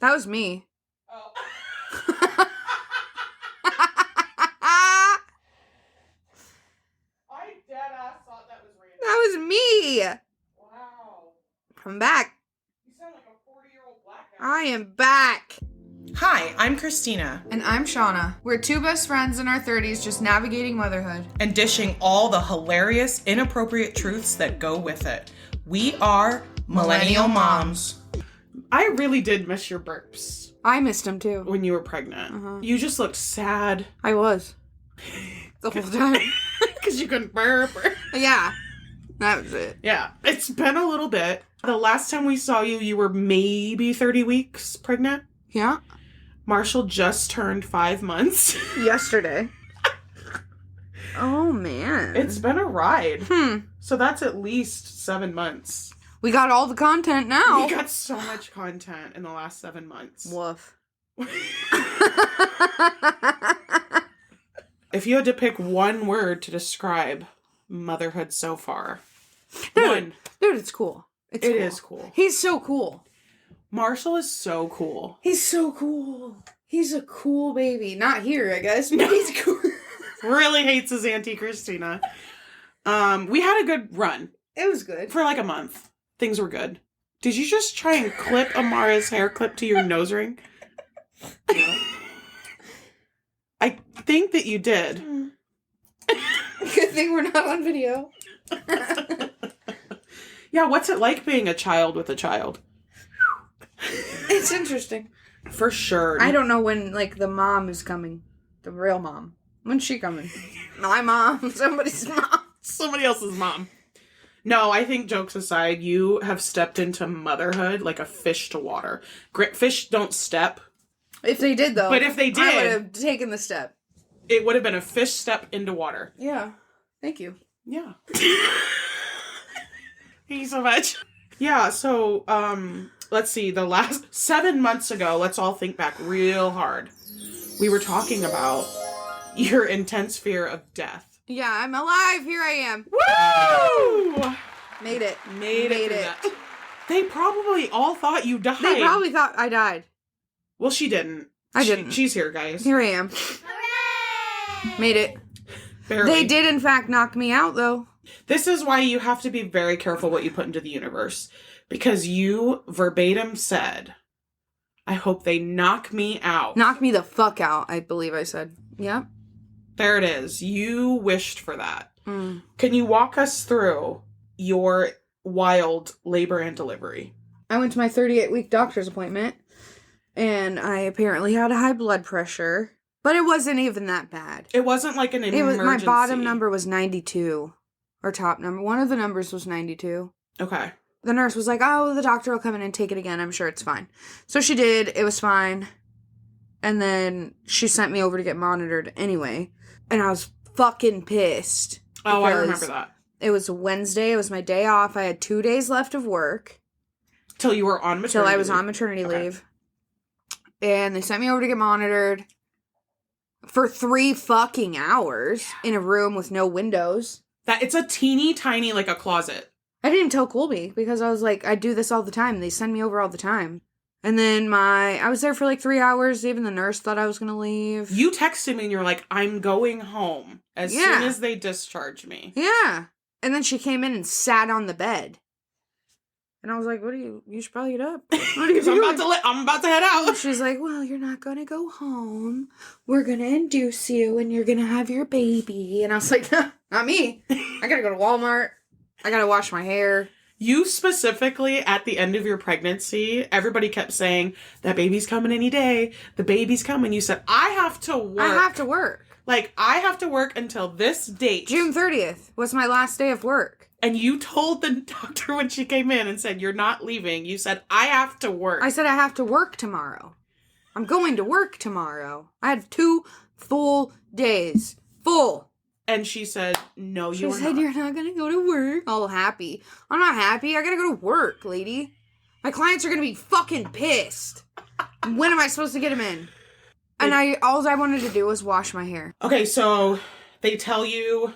That was me. Oh. I deadass thought that was random. That was me. Wow. I'm back. You sound like a 40-year-old black guy. I am back. Hi, I'm Christina. And I'm Shawna. We're two best friends in our 30s just navigating motherhood. And dishing all the hilarious, inappropriate truths that go with it. We are Millennial Moms. I really did miss your burps I missed him too. when you were pregnant. You just looked sad. I was. The whole time. Because you couldn't burp. Yeah. That was it. Yeah. It's been a little bit. The last time we saw you, you were maybe 30 weeks pregnant. Yeah. Marshall just turned 5 months. Yesterday. Oh, man. It's been a ride. So that's at least 7 months. We got all the content now. We got so much content in the last 7 months. Woof. If you had to pick one word to describe motherhood so far. Dude, it's cool. It is cool. He's so cool. Marshall is so cool. He's so cool. He's a cool baby. Not here, I guess, but he's cool. Really hates his Auntie Christina. We had a good run. It was good. For like a month. Things were good. Did you just try and clip Amara's hair clip to your nose ring? No. I think that you did. Good thing we're not on video. Yeah, what's it like being a child with a child? It's interesting. For sure. I don't know when, like, the mom is coming. The real mom. When's she coming? My mom. Somebody's mom. Somebody else's mom. No, I think jokes aside, you have stepped into motherhood like a fish to water. Fish don't step. If they did, though. But if they did, I would have taken the step. It would have been a fish step into water. Yeah. Thank you. Yeah. Thank you so much. Yeah, so, let's see, the last 7 months ago, let's all think back real hard. We were talking about your intense fear of death. Yeah, I'm alive. Here I am. Woo! Made it. Made it. They probably all thought you died. They probably thought I died. Well, she didn't. I didn't. She's here, guys. Here I am. Hooray! Made it. Barely. They did, in fact, knock me out, though. This is why you have to be very careful what you put into the universe. Because you verbatim said, I hope they knock me out. Knock me the fuck out, I believe I said. Yep. There it is. You wished for that. Mm. Can you walk us through your wild labor and delivery? I went to my 38-week doctor's appointment, and I apparently had a high blood pressure, but it wasn't even that bad. It wasn't like an emergency. My bottom number was 92, or top number. One of the numbers was 92. Okay. The nurse was like, oh, the doctor will come in and take it again. I'm sure it's fine. So she did. It was fine. And then she sent me over to get monitored anyway. And I was fucking pissed. Oh, I remember that. It was Wednesday. It was my day off. I had 2 days left of work. Till you were on maternity Till I was leave. on maternity leave. And they sent me over to get monitored for 3 fucking hours in a room with no windows. It's a teeny tiny, like a closet. I didn't even tell Colby because I was like, I do this all the time. They send me over all the time. And then I was there for like 3 hours. Even the nurse thought I was going to leave. You texted me and you're like, I'm going home as soon as they discharge me. Yeah. And then she came in and sat on the bed. And I was like, you should probably get up. What are you doing? I'm about to head out. And she's like, well, you're not going to go home. We're going to induce you and you're going to have your baby. And I was like, not me. I got to go to Walmart. I got to wash my hair. You specifically, at the end of your pregnancy, everybody kept saying, that baby's coming any day. The baby's coming. You said, I have to work. I have to work. Like, I have to work until this date. June 30th was my last day of work. And you told the doctor when she came in and said, you're not leaving. You said, I have to work. I said, I have to work tomorrow. I'm going to work tomorrow. I had 2 full days. Full. And she said, no, you're not. She said, you're not going to go to work. All happy. I'm not happy. I got to go to work, lady. My clients are going to be fucking pissed. When am I supposed to get them in? And all I wanted to do was wash my hair. Okay, so they tell you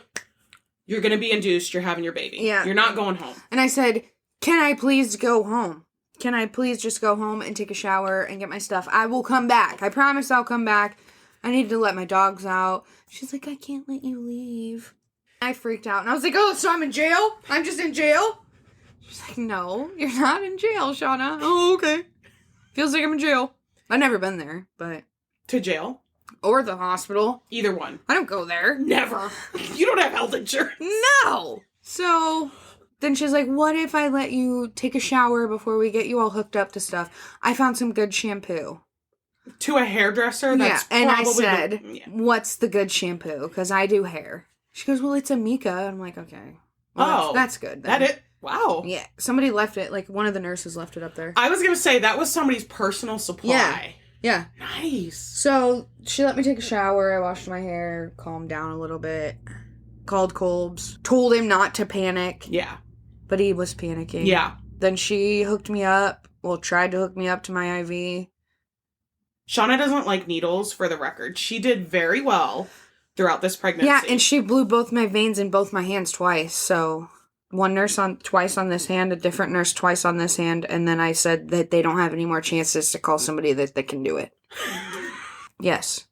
you're going to be induced. You're having your baby. Yeah. You're not going home. And I said, can I please go home? can I please just go home and take a shower and get my stuff? I will come back. I promise I'll come back. I need to let my dogs out. She's like, I can't let you leave. I freaked out and I was like, oh, so I'm in jail? I'm just in jail? She's like, no, you're not in jail, Shawna. Oh, okay. Feels like I'm in jail. I've never been there, but... To jail? Or the hospital. Either one. I don't go there. Never. You don't have health insurance. No! So, then she's like, what if I let you take a shower before we get you all hooked up to stuff? I found some good shampoo. To a hairdresser? That's and I probably said, what's the good shampoo? Because I do hair. She goes, well, it's Amika. I'm like, okay. Well, that's good. Then. That it? Wow. Yeah. Somebody left it. Like, one of the nurses left it up there. I was going to say, that was somebody's personal supply. Yeah. Nice. So, she let me take a shower. I washed my hair, calmed down a little bit. Called Kolbs. Told him not to panic. Yeah. But he was panicking. Yeah. Then she hooked me up. Well, tried to hook me up to my IV. Shawna doesn't like needles, for the record. She did very well throughout this pregnancy. Yeah, and she blew both my veins in both my hands twice. So, one nurse twice on this hand, a different nurse twice on this hand, and then I said that they don't have any more chances to call somebody that can do it. Yes.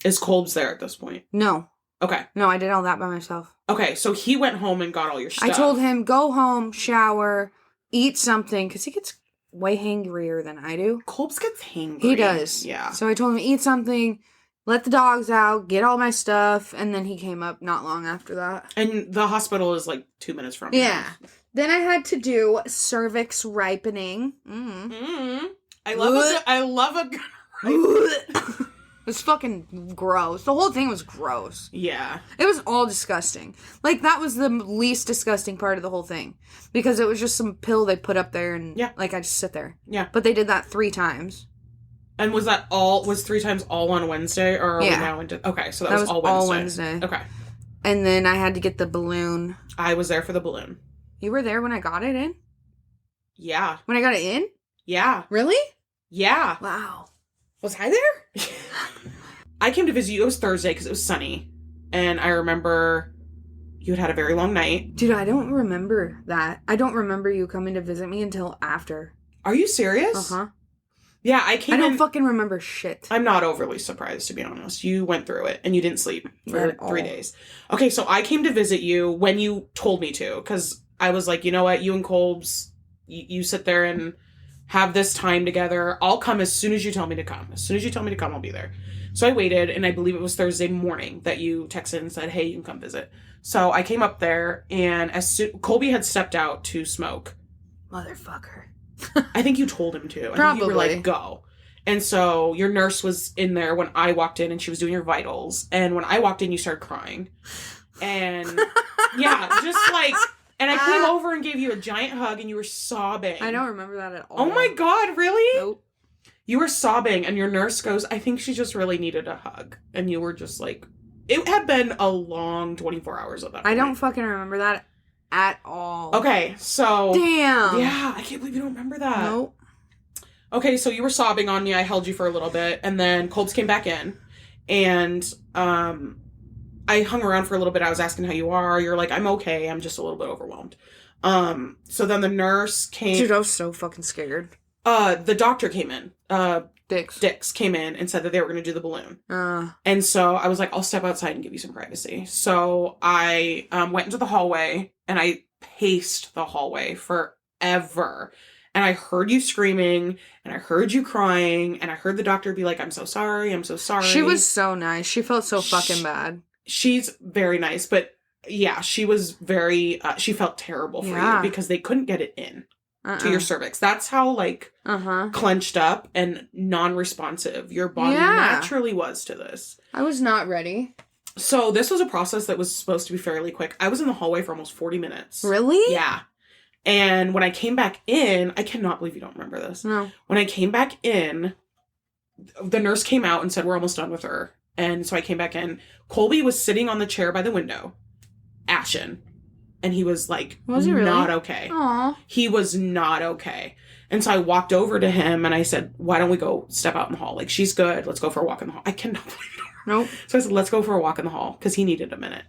Is Kolb's there at this point? No. Okay. No, I did all that by myself. Okay, so he went home and got all your stuff. I told him, go home, shower, eat something, because he gets way hangrier than I do. Kolb's gets hangry. He does. Yeah. So I told him, eat something, let the dogs out, get all my stuff, and then he came up not long after that. And the hospital is like 2 minutes from Yeah. him. Then I had to do cervix ripening. I love a good It was fucking gross. The whole thing was gross. Yeah. It was all disgusting. Like, that was the least disgusting part of the whole thing. Because it was just some pill they put up there and, like, I just sit there. Yeah. But they did that 3 times. And was 3 times all on Wednesday? Or are we now into... Okay, so that was all Wednesday. Okay. And then I had to get the balloon. I was there for the balloon. You were there when I got it in? Yeah. When I got it in? Yeah. Really? Yeah. Wow. Was I there? I came to visit you. It was Thursday because it was sunny. And I remember you had a very long night. Dude, I don't remember that. I don't remember you coming to visit me until after. Are you serious? Uh-huh. Yeah, I don't fucking remember shit. I'm not overly surprised, to be honest. You went through it, and you didn't sleep for 3 days. Okay, so I came to visit you when you told me to, because I was like, you know what, you and Kolbs, you sit there and have this time together. I'll come as soon as you tell me to come. As soon as you tell me to come, I'll be there. So I waited, and I believe it was Thursday morning that you texted and said, hey, you can come visit. So I came up there, and Colby had stepped out to smoke. Motherfucker. I think you told him to. Probably. I think you were like, go. And so your nurse was in there when I walked in, and she was doing your vitals. And when I walked in, you started crying. And yeah, just like... And I came over and gave you a giant hug, and you were sobbing. I don't remember that at all. Oh my God, really? Nope. You were sobbing, and your nurse goes, I think she just really needed a hug. And you were just like, it had been a long 24 hours of that. I don't fucking remember that at all. Okay, so. Damn. Yeah, I can't believe you don't remember that. Nope. Okay, so you were sobbing on me. I held you for a little bit, and then Kolbs came back in, and I hung around for a little bit. I was asking how you are. You're like, I'm okay. I'm just a little bit overwhelmed. So then the nurse came. Dude, I was so fucking scared. The doctor came in. Dix came in and said that they were going to do the balloon. And so I was like, I'll step outside and give you some privacy. So I went into the hallway, and I paced the hallway forever. And I heard you screaming, and I heard you crying, and I heard the doctor be like, I'm so sorry, I'm so sorry. She was so nice. She felt so fucking bad. She's very nice, but yeah, she was very, she felt terrible for you because they couldn't get it in to your cervix. That's how, like, clenched up and non-responsive your body naturally was to this. I was not ready. So this was a process that was supposed to be fairly quick. I was in the hallway for almost 40 minutes. Really? Yeah. And when I came back in, I cannot believe you don't remember this. No. When I came back in, the nurse came out and said, we're almost done with her. And so I came back in. Colby was sitting on the chair by the window, ashen. And he was like, was he really? Not okay. Aww. He was not okay. And so I walked over to him and I said, why don't we go step out in the hall? Like, she's good. Let's go for a walk in the hall. I cannot believe you don't remember. Nope. So I said, let's go for a walk in the hall because he needed a minute.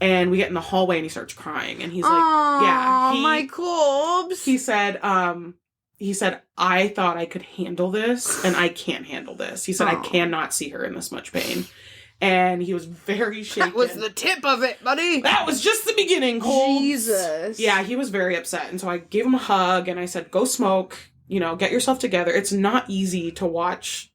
And we get in the hallway and he starts crying. And he's like, aww, yeah. My Kolbs. He said, he said, I thought I could handle this, and I can't handle this. He said, I cannot see her in this much pain. And he was very shaken. That was the tip of it, buddy. That was just the beginning, Cole. Jesus. Yeah, he was very upset. And so I gave him a hug, and I said, go smoke. Get yourself together. It's not easy to watch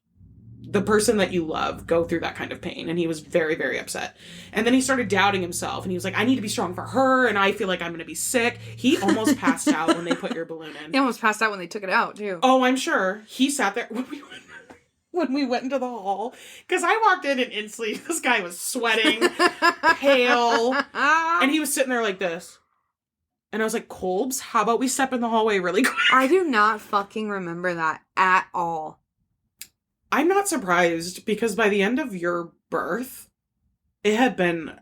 the person that you love go through that kind of pain. And he was very, very upset. And then he started doubting himself. And he was like, I need to be strong for her. And I feel like I'm going to be sick. He almost passed out when they put your balloon in. He almost passed out when they took it out, too. Oh, I'm sure. He sat there when we went into the hall. Because I walked in and instantly this guy was sweating, pale. And he was sitting there like this. And I was like, Kolbs, how about we step in the hallway really quick? I do not fucking remember that at all. I'm not surprised because by the end of your birth, it had been,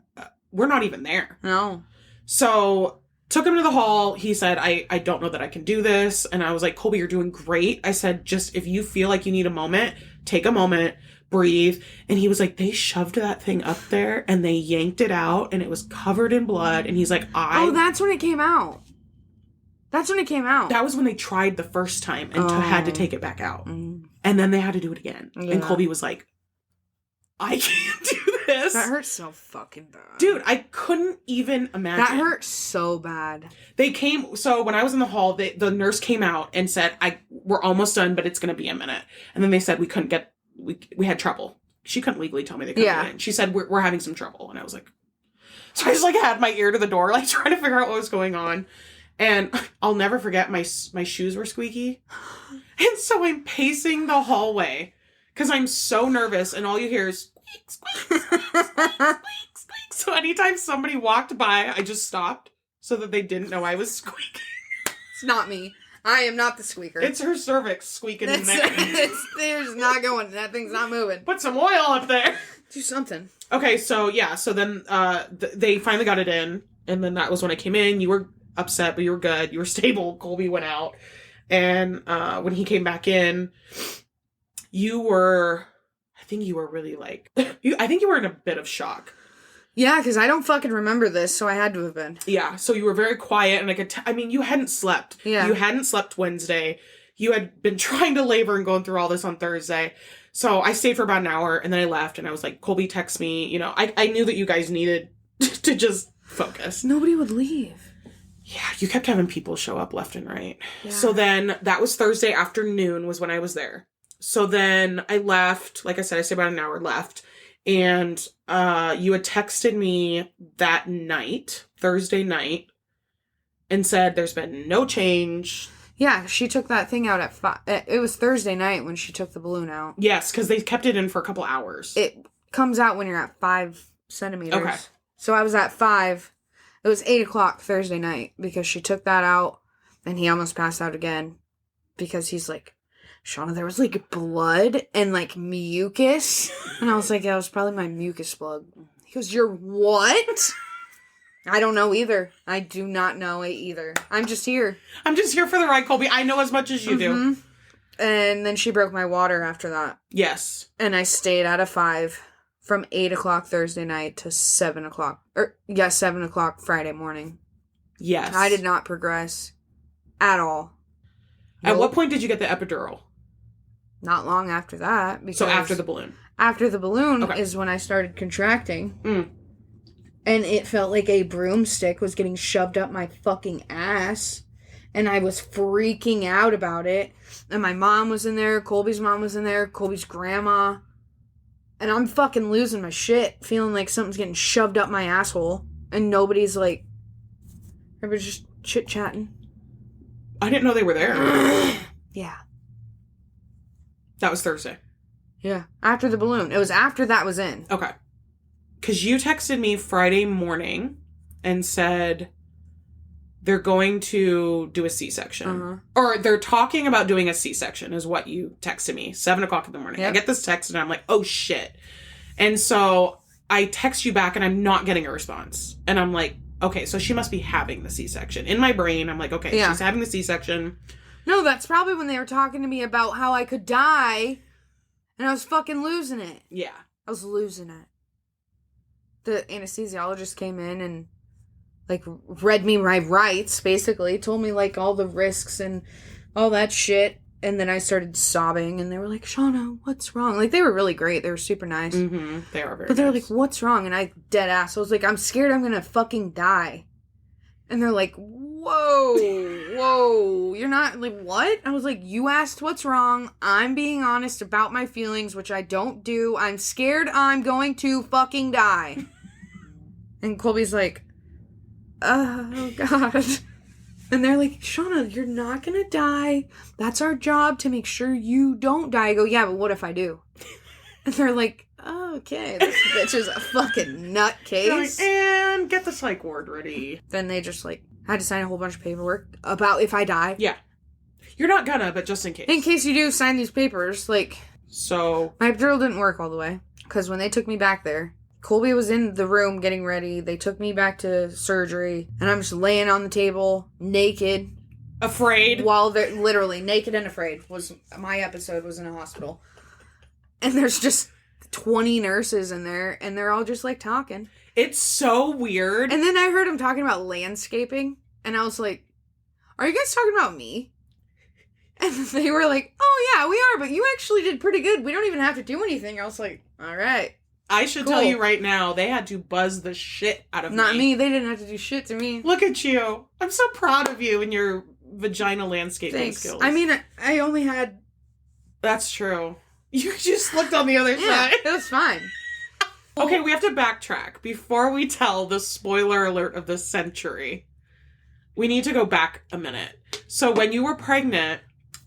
we're not even there. No. So took him to the hall. He said, I don't know that I can do this. And I was like, Colby, you're doing great. I said, just if you feel like you need a moment, take a moment, breathe. And he was like, they shoved that thing up there and they yanked it out and it was covered in blood. And he's like, Oh, that's when it came out. That's when it came out. That was when they tried the first time and had to take it back out. And then they had to do it again. Yeah. And Colby was like, I can't do this. That hurts so fucking bad. Dude, I couldn't even imagine. That hurt so bad. They came, so when I was in the hall, the nurse came out and said, we're almost done, but it's going to be a minute. And then they said we couldn't get, we had trouble. She couldn't legally tell me they couldn't get in. She said, we're having some trouble. And I was like, so I just like had my ear to the door, like trying to figure out what was going on. And I'll never forget my shoes were squeaky. And so I'm pacing the hallway because I'm so nervous and all you hear is squeak, squeak, squeak, squeak, squeak, squeak. So anytime somebody walked by, I just stopped so that they didn't know I was squeaking. It's not me. I am not the squeaker. It's her cervix squeaking in there. There's not going. That thing's not moving. Put some oil up there. Do something. Okay, so yeah. So then they finally got it in. And then that was when I came in. You were upset, but you were good. You were stable. Colby went out. And when he came back in, I think you were really like, I think you were in a bit of shock. Yeah, because I don't fucking remember this, so I had to have been. Yeah, so you were very quiet, and I could you hadn't slept. Yeah. You hadn't slept Wednesday. You had been trying to labor and going through all this on Thursday. So I stayed for about an hour, and then I left, and I was like, Colby, text me. I knew that you guys needed to just focus. Nobody would leave. Yeah, you kept having people show up left and right. Yeah. So then that was Thursday afternoon was when I was there. So then I left. Like I said, I stayed about an hour, left. And you had texted me that night, Thursday night, and said there's been no change. Yeah, she took that thing out at 5. It was Thursday night when she took the balloon out. Yes, because they kept it in for a couple hours. It comes out when you're at 5 centimeters. Okay. So I was at 5. It was 8 o'clock Thursday night because she took that out and he almost passed out again because he's like, Shawna, there was like blood and like mucus. And I was like, yeah, it was probably my mucus plug. He goes, you're what? I don't know either. I do not know it either. I'm just here. I'm just here for the ride, Colby. I know as much as you do. And then she broke my water after that. Yes. And I stayed out of 5 from 8 o'clock Thursday night to 7 o'clock. 7 o'clock Friday morning. Yes. I did not progress at all. At what point did you get the epidural? Not long after that. Because So after the balloon. After the balloon is when I started contracting. And it felt like a broomstick was getting shoved up my fucking ass. And I was freaking out about it. And my mom was in there. Colby's mom was in there. Colby's grandma. And I'm fucking losing my shit. Feeling like something's getting shoved up my asshole. And nobody's like... Everybody's just chit-chatting. I didn't know they were there. Yeah. That was Thursday. Yeah. After the balloon. It was after that was in. Okay. Because you texted me Friday morning and said they're going to do a C-section. Or they're talking about doing a C-section is what you texted me. 7 o'clock in the morning. Yep. I get this text and I'm like, oh shit. And so I text you back and I'm not getting a response. And I'm like, okay, so she must be having the C-section. In my brain, I'm like, okay, she's having the C-section. No, that's probably when they were talking to me about how I could die. And I was fucking losing it. Yeah. I was losing it. The anesthesiologist came in and, like, read me my rights, basically. Told me, like, all the risks and all that shit. And then I started sobbing, and they were like, Shawna, what's wrong? Like, they were really great. They were super nice. Mm-hmm. They are very But they were nice. like, what's wrong? And I dead ass. I was like, I'm scared I'm gonna fucking die. And they're like, whoa, you're not, like, what? I was like, you asked what's wrong. I'm being honest about my feelings, which I don't do. I'm scared I'm going to fucking die. And Colby's like, oh, God. And they're like, Shawna, you're not gonna die. That's our job, to make sure you don't die. I go, yeah, but what if I do? And they're like, oh, okay, this bitch is a fucking nutcase. Like, and get the psych ward ready. Then they just, like, had to sign a whole bunch of paperwork about if I die. Yeah. You're not gonna, but just in case. In case you do sign these papers, like, So, my epidural didn't work all the way. Because when they took me back there, Colby was in the room getting ready. They took me back to surgery. And I'm just laying on the table, naked. afraid. While they're literally naked and afraid. My episode was in a hospital. And there's just 20 nurses in there. And they're all just, like, talking. It's so weird. And then I heard them talking about landscaping. And I was like, are you guys talking about me? And they were like, oh, yeah, we are. But you actually did pretty good. We don't even have to do anything. I was like, all right. I should tell you right now, they had to buzz the shit out of me. Not me. They didn't have to do shit to me. Look at you. I'm so proud of you and your vagina landscaping Thanks. skills. I mean, I only had... That's true. You just looked on the other Yeah, side. it was fine. Okay, we have to backtrack. Before we tell the spoiler alert of the century, we need to go back a minute. So when you were pregnant,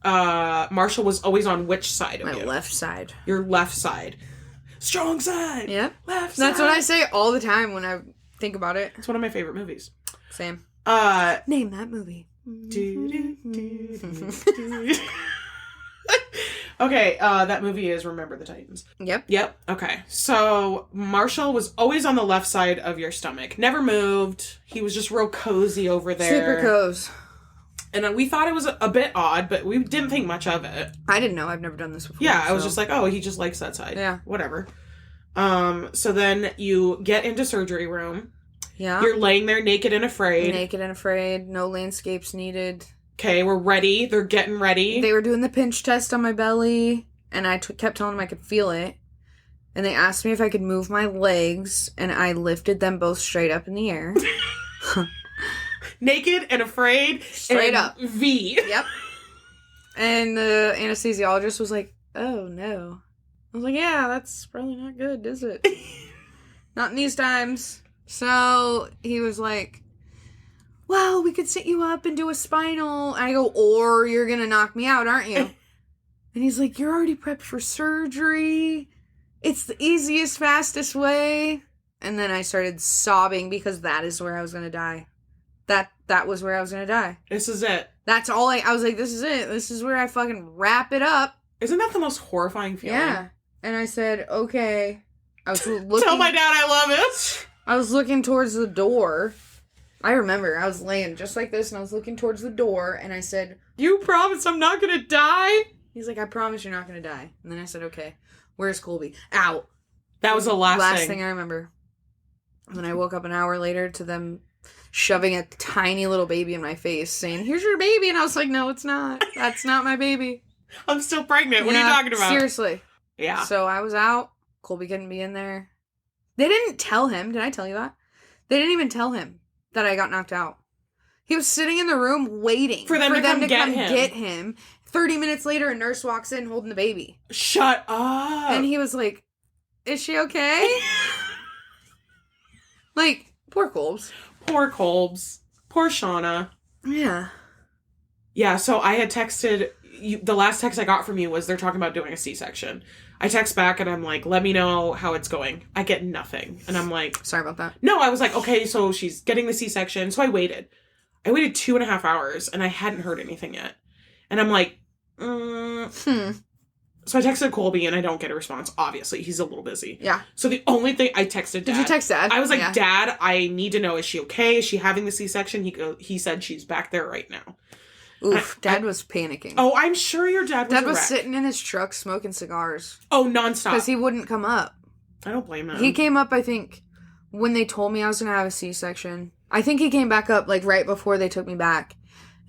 Marshall was always on which side of My you? left side. Your left side. Strong side. Yep. Left side. That's what I say all the time when I think about it. It's one of my favorite movies. Same. Uh, Name that movie. Okay, that movie is Remember the Titans. Yep. Yep. Okay. So Marshall was always on the left side of your stomach. Never moved. He was just real cozy over there. Super cozy. And we thought it was a bit odd, but we didn't think much of it. I didn't know. I've never done this before. Yeah, I was just like, oh, he just likes that side. Yeah. Whatever. So then you get into surgery room. Yeah. You're laying there naked and afraid. Naked and afraid. No landscapes needed. Okay, we're ready. They're getting ready. They were doing the pinch test on my belly, and I kept telling them I could feel it. And they asked me if I could move my legs, and I lifted them both straight up in the air. Naked and afraid. Straight and up. V. Yep. And the anesthesiologist was like, oh, no. I was like, yeah, that's probably not good, is it? Not in these times. So he was like, well, we could sit you up and do a spinal. And I go, or you're going to knock me out, aren't you? And he's like, you're already prepped for surgery. It's the easiest, fastest way. And then I started sobbing because that is where I was going to die. That was where I was going to die. This is it. That's all I was like, this is it. This is where I fucking wrap it up. Isn't that the most horrifying feeling? Yeah. And I said, okay. I was looking. Tell my dad I love it. I was looking towards the door. I remember I was laying just like this and I was looking towards the door and I said, You promise I'm not gonna die? he's like, I promise you're not going to die. And then I said, okay, where's Colby? Out. That was the last thing I remember. And then I woke up an hour later to them shoving a tiny little baby in my face saying, here's your baby. And I was like, no, it's not. That's not my baby. I'm still pregnant. What are you Yeah, talking about? Seriously. Yeah. So I was out. Colby couldn't be in there. They didn't tell him. Did I tell you that? They didn't even tell him that I got knocked out. He was sitting in the room waiting For them to come get him. 30 minutes later, a nurse walks in holding the baby. Shut up. And he was like, is she okay? Like, poor Colbs. Poor Colbs. Poor Shawna. Yeah. Yeah, so I had texted you. The last text I got from you was they're talking about doing a C-section. I text back and I'm like, let me know how it's going. I get nothing. And I'm like, Sorry about that. no, I was like, okay, so she's getting the C-section. So I waited 2.5 hours and I hadn't heard anything yet. And I'm like, So I texted Colby and I don't get a response. Obviously, he's a little busy. Yeah. So the only thing I texted Dad. Did you text Dad? I was like, Yeah. Dad, I need to know, is she okay? Is she having the C-section? He said she's back there right now. Oof. Dad was panicking. Oh, I'm sure your dad was Dad a was wreck. sitting in his truck smoking cigars. Oh, nonstop. Because he wouldn't come up. I don't blame him. He came up, I think, when they told me I was going to have a C-section. I think he came back up, like, right before they took me back.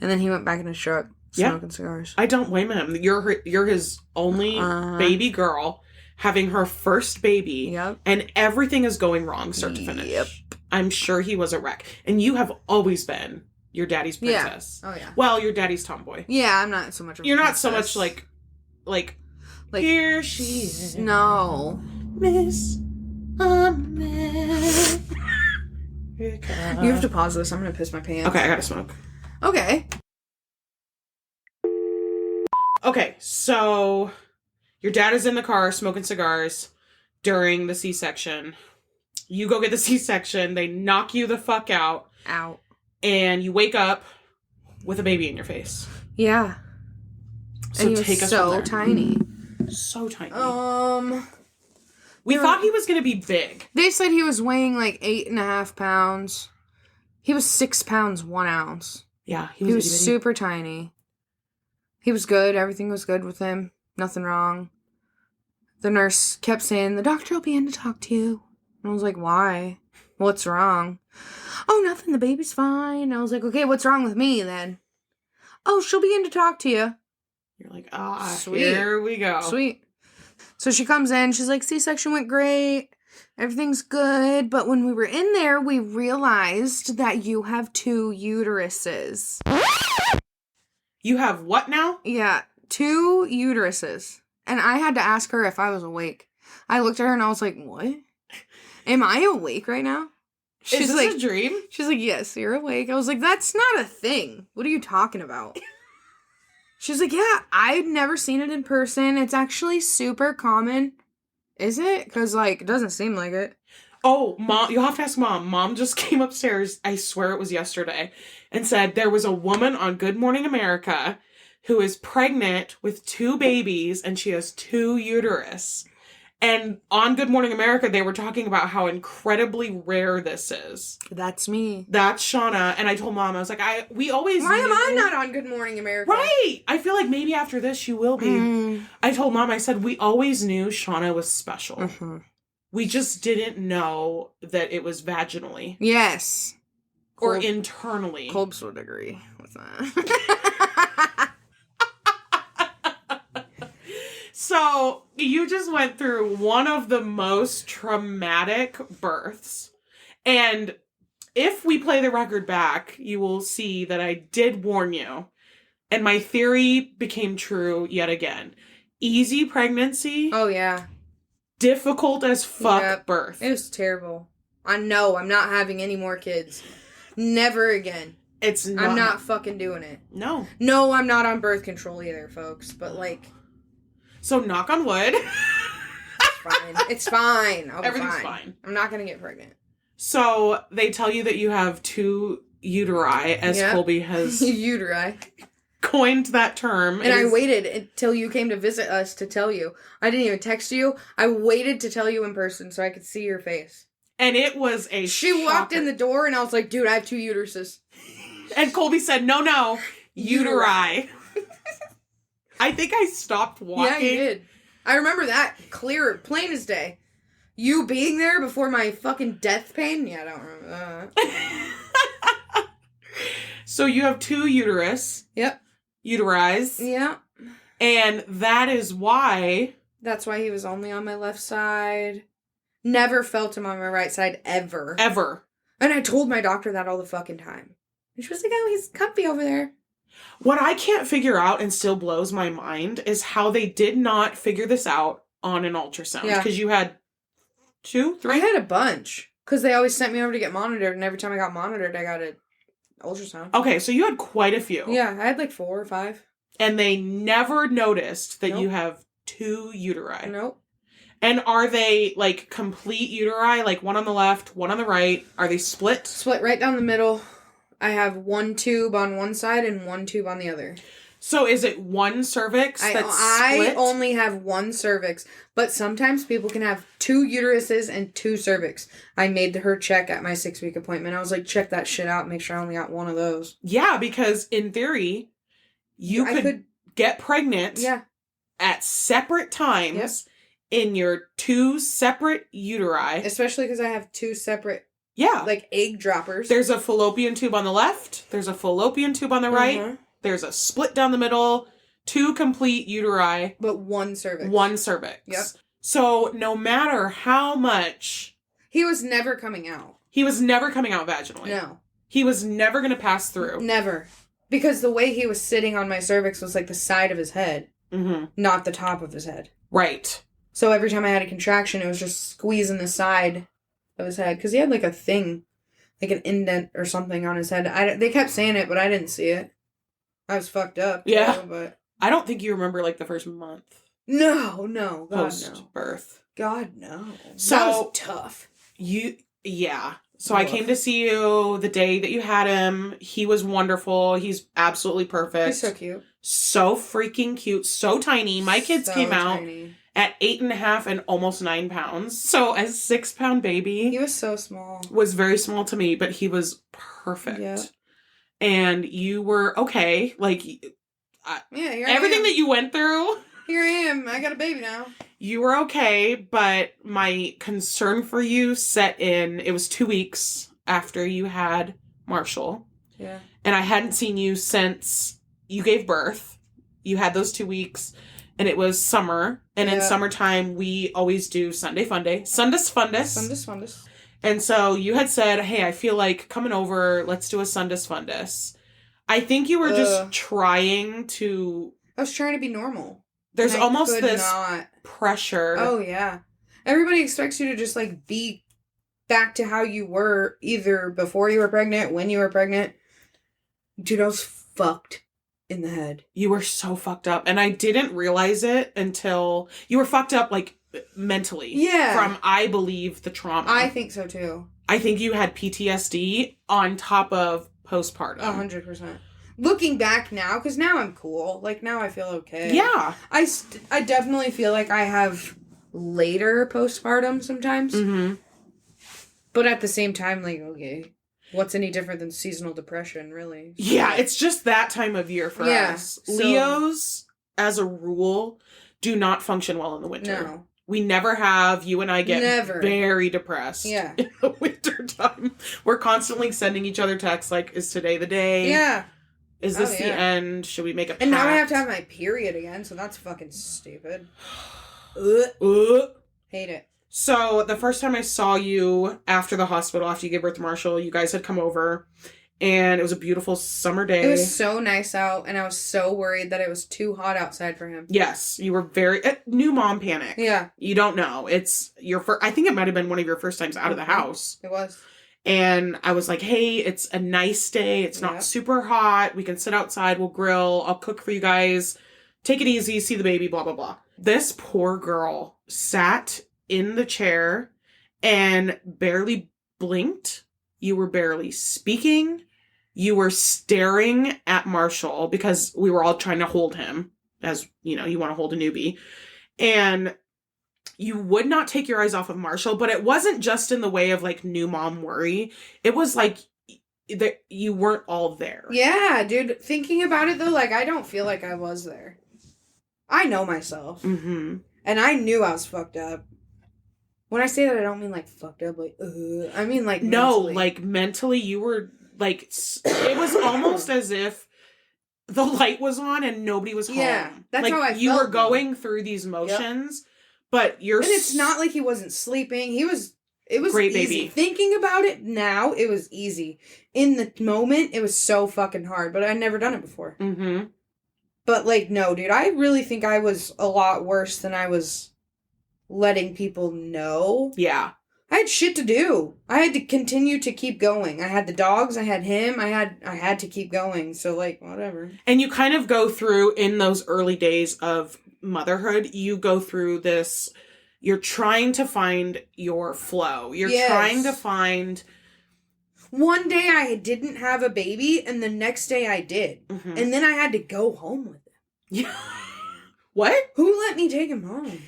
And then he went back in his truck. smoking cigars. I don't blame him. You're his only baby girl, having her first baby, and everything is going wrong start to finish. Yep. I'm sure he was a wreck. And you have always been your daddy's princess. Yeah. Oh, yeah. Well, your daddy's tomboy. Yeah, I'm not so much of a You're princess. not so much like here she is. No. Miss America. You have to pause this. I'm going to piss my pants. Okay, I gotta smoke. Okay. Okay, so your dad is in the car smoking cigars during the C-section. You go get the C-section. They knock you the fuck out. Out. And you wake up with a baby in your face. Yeah. So and he take was us so from there. tiny. So tiny. We thought he was going to be big. They said he was weighing like 8.5 pounds. He was 6 pounds, 1 ounce. Yeah, he was super tiny. He was good. Everything was good with him. Nothing wrong. The nurse kept saying, the doctor will be in to talk to you. And I was like, why? What's wrong? Oh, nothing. The baby's fine. I was like, okay, what's wrong with me then? Oh, she'll be in to talk to you. You're like, sweet. Here we go. Sweet. So she comes in. She's like, C-section went great. Everything's good. But when we were in there, we realized that you have 2 uteruses. You have what now? Yeah, 2 uteruses. And I had to ask her if I was awake. I looked at her and I was like, what? Am I awake right now? Is this like, a dream? She's like, yes, you're awake. I was like, that's not a thing. What are you talking about? She's like, yeah, I've never seen it in person. It's actually super common. Is it? Because, like, it doesn't seem like it. Oh, Mom, you'll have to ask Mom. Mom just came upstairs, I swear it was yesterday, and said there was a woman on Good Morning America who is pregnant with 2 babies, and she has 2 uterus. And on Good Morning America, they were talking about how incredibly rare this is. That's me. That's Shawna. And I told Mom, I was like, we always Why am I not on Good Morning America? Right! I feel like maybe after this you will be. I told Mom, I said, we always knew Shawna was special. Mm-hmm. We just didn't know that it was vaginally. Yes. Or internally. Colbs would agree with that. So, you just went through one of the most traumatic births. And if we play the record back, you will see that I did warn you. And my theory became true yet again. Easy pregnancy. Oh, yeah. Difficult as fuck birth. It was terrible. I know. I'm not having any more kids. Never again. I'm not fucking doing it. No. No, I'm not on birth control either, folks. But, like... So, knock on wood. It's fine. It's fine. Everything's fine. I'm not going to get pregnant. So, they tell you that you have 2 uteri, as Colby has... Uteri. Coined that term. And I waited until you came to visit us to tell you. I didn't even text you. I waited to tell you in person so I could see your face. And it was a She walked in the door and I was like, dude, I have 2 uteruses. And Colby said, no, uteri. I think I stopped walking. Yeah, you did. I remember that clear, plain as day. You being there before my fucking death pain? Yeah, I don't remember that. So you have 2 uterus. Yep. Uterized. Yeah. And that is why... That's why he was only on my left side. Never felt him on my right side, ever. Ever. And I told my doctor that all the fucking time. And she was like, oh, he's comfy over there. What I can't figure out and still blows my mind is how they did not figure this out on an ultrasound. Yeah. Because you had 2, 3? I had a bunch. Because they always sent me over to get monitored. And every time I got monitored, I got an ultrasound. Okay, so you had quite a few. Yeah, I had like 4 or 5. And they never noticed that you have 2 uteri. Nope. And are they, like, complete uteri? Like, one on the left, one on the right? Are they split? Split right down the middle. I have 1 tube on one side and 1 tube on the other. So is it 1 cervix that's split? I only have 1 cervix, but sometimes people can have 2 uteruses and 2 cervix. I made her check at my 6-week appointment. I was like, check that shit out, make sure I only got 1 of those. Yeah, because in theory, you could get pregnant at separate times in your 2 separate uteri. Especially because I have 2 separate like egg droppers. There's a fallopian tube on the left. There's a fallopian tube on the right. There's a split down the middle, 2 complete uteri, But 1 cervix. 1 cervix. Yep. So no matter how much... He was never coming out. He was never coming out vaginally. No. He was never going to pass through. Never. Because the way he was sitting on my cervix was like the side of his head, not the top of his head. Right. So every time I had a contraction, it was just squeezing the side of his head. Because he had like a thing, like an indent or something on his head. They kept saying it, but I didn't see it. I was fucked up. Yeah. Too, but I don't think you remember like the first month. No. God, Post no. birth. God, no. So that was tough. Yeah. So I came to see you the day that you had him. He was wonderful. He's absolutely perfect. He's so cute. So freaking cute. So tiny. My kids So came out tiny. at 8.5 and almost 9 pounds. So a 6-pound baby. He was so small. Was very small to me, but he was perfect. Yeah. And you were okay. Like, Yeah, here everything I am. that you went through... Here I am. I got a baby now. You were okay, but my concern for you set in. It was 2 weeks after you had Marshall. Yeah. And I hadn't seen you since you gave birth. You had those 2 weeks, and it was summer. And in summertime, we always do Sunday Funday. Sundus Fundus. Sundus Fundus. And so you had said, hey, I feel like coming over, let's do a Sundus Fundus. I think you were just trying to... I was trying to be normal. There's And almost could this not. pressure. Oh, yeah. Everybody expects you to just, like, be back to how you were either before you were pregnant, when you were pregnant. Dude, I was fucked in the head. You were so fucked up. And I didn't realize it until you were fucked up, like, mentally. Yeah. From, I believe, the trauma. I think so, too. I think you had PTSD on top of postpartum. 100%. Looking back now, because now I'm cool. Like, now I feel okay. Yeah. I definitely feel like I have later postpartum sometimes. Mm-hmm. But at the same time, like, okay, what's any different than seasonal depression, really? Yeah, it's just that time of year for us. So, Leos, as a rule, do not function well in the winter. No. We never have. You and I get very depressed Yeah. in the winter time. We're constantly sending each other texts like, is today the day? Yeah. Is this the end? Should we make a pact? And now I have to have my period again, so that's fucking stupid. Hate it. So, the first time I saw you after the hospital, after you gave birth to Marshall, you guys had come over, and it was a beautiful summer day. It was so nice out, and I was so worried that it was too hot outside for him. Yes, you were very... new mom panic. Yeah. You don't know. It's your first... I think it might have been one of your first times out of the house. It was. And I was like, hey, it's a nice day. It's not super hot. We can sit outside. We'll grill. I'll cook for you guys. Take it easy. See the baby, blah, blah, blah. This poor girl sat in the chair and barely blinked. You were barely speaking. You were staring at Marshall because we were all trying to hold him, as, you know, you want to hold a newbie. And you would not take your eyes off of Marshall, but it wasn't just in the way of, like, new mom worry. It was like that you weren't all there. Yeah, dude. Thinking about it, though, like, I don't feel like I was there. I know myself. Mm-hmm. And I knew I was fucked up. When I say that, I don't mean, like, fucked up, like, I mean, like, no, mentally. like, mentally, you were, like, it was almost as if the light was on and nobody was home. Yeah, that's like, how I you felt, were going through these motions, but you're... And it's not like he wasn't sleeping. It was great easy. baby. Thinking about it now, it was easy. In the moment, it was so fucking hard, but I'd never done it before. Mm-hmm. But, like, no, dude, I really think I was a lot worse than I was letting people know. Yeah. I had shit to do. I had to continue to keep going. I had the dogs, I had him, I had to keep going. So, like, whatever. And you kind of go through, in those early days of motherhood, you go through this, you're trying to find your flow. You're trying to find... One day I didn't have a baby, and the next day I did. Mm-hmm. And then I had to go home with him. Yeah. What? Who let me take him home?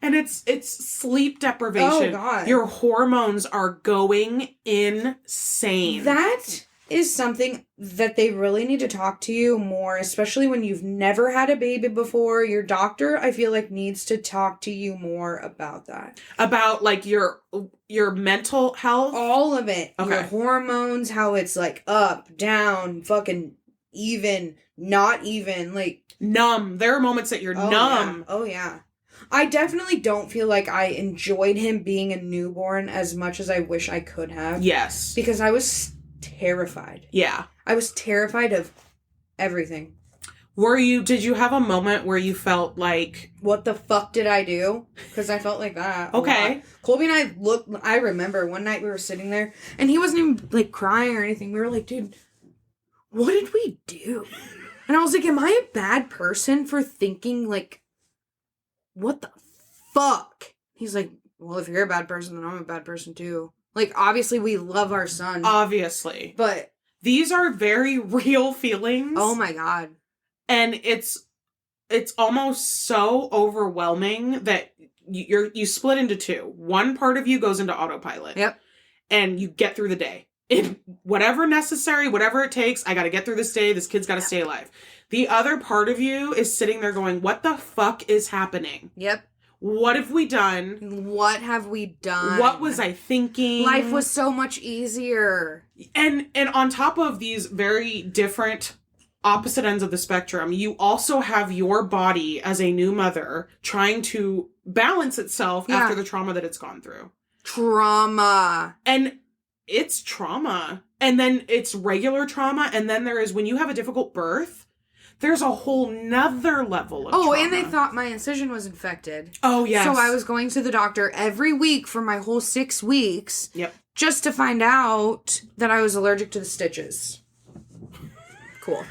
And it's sleep deprivation. Oh, God. Your hormones are going insane. That is something that they really need to talk to you more, especially when you've never had a baby before. Your doctor, I feel like, needs to talk to you more about that. About, like, your mental health? All of it. Okay. Your hormones, how it's, like, up, down, fucking even, not even, like... Numb. There are moments that you're numb. Yeah. Oh, yeah. I definitely don't feel like I enjoyed him being a newborn as much as I wish I could have. Yes. Because I was terrified. Yeah. I was terrified of everything. Did you have a moment where you felt like... What the fuck did I do? Because I felt like that. Okay. Colby and I remember one night we were sitting there, and he wasn't even, like, crying or anything. We were like, dude, what did we do? And I was like, am I a bad person for thinking, like, what the fuck? He's like, well, if you're a bad person, then I'm a bad person too. Like, obviously we love our son. Obviously. But... These are very real feelings. Oh my God. And it's almost so overwhelming that you split into two. One part of you goes into autopilot. Yep. And you get through the day. Whatever necessary, whatever it takes, I gotta get through this day, this kid's gotta stay alive. The other part of you is sitting there going, what the fuck is happening? Yep. What have we done? What have we done? What was I thinking? Life was so much easier. And on top of these very different opposite ends of the spectrum, you also have your body as a new mother trying to balance itself after the trauma that it's gone through. Trauma. And it's trauma. And then it's regular trauma. And then there is, when you have a difficult birth, there's a whole nother level of trauma. And they thought my incision was infected. Oh, yes. So I was going to the doctor every week for my whole 6 weeks. Yep. Just to find out that I was allergic to the stitches. Cool.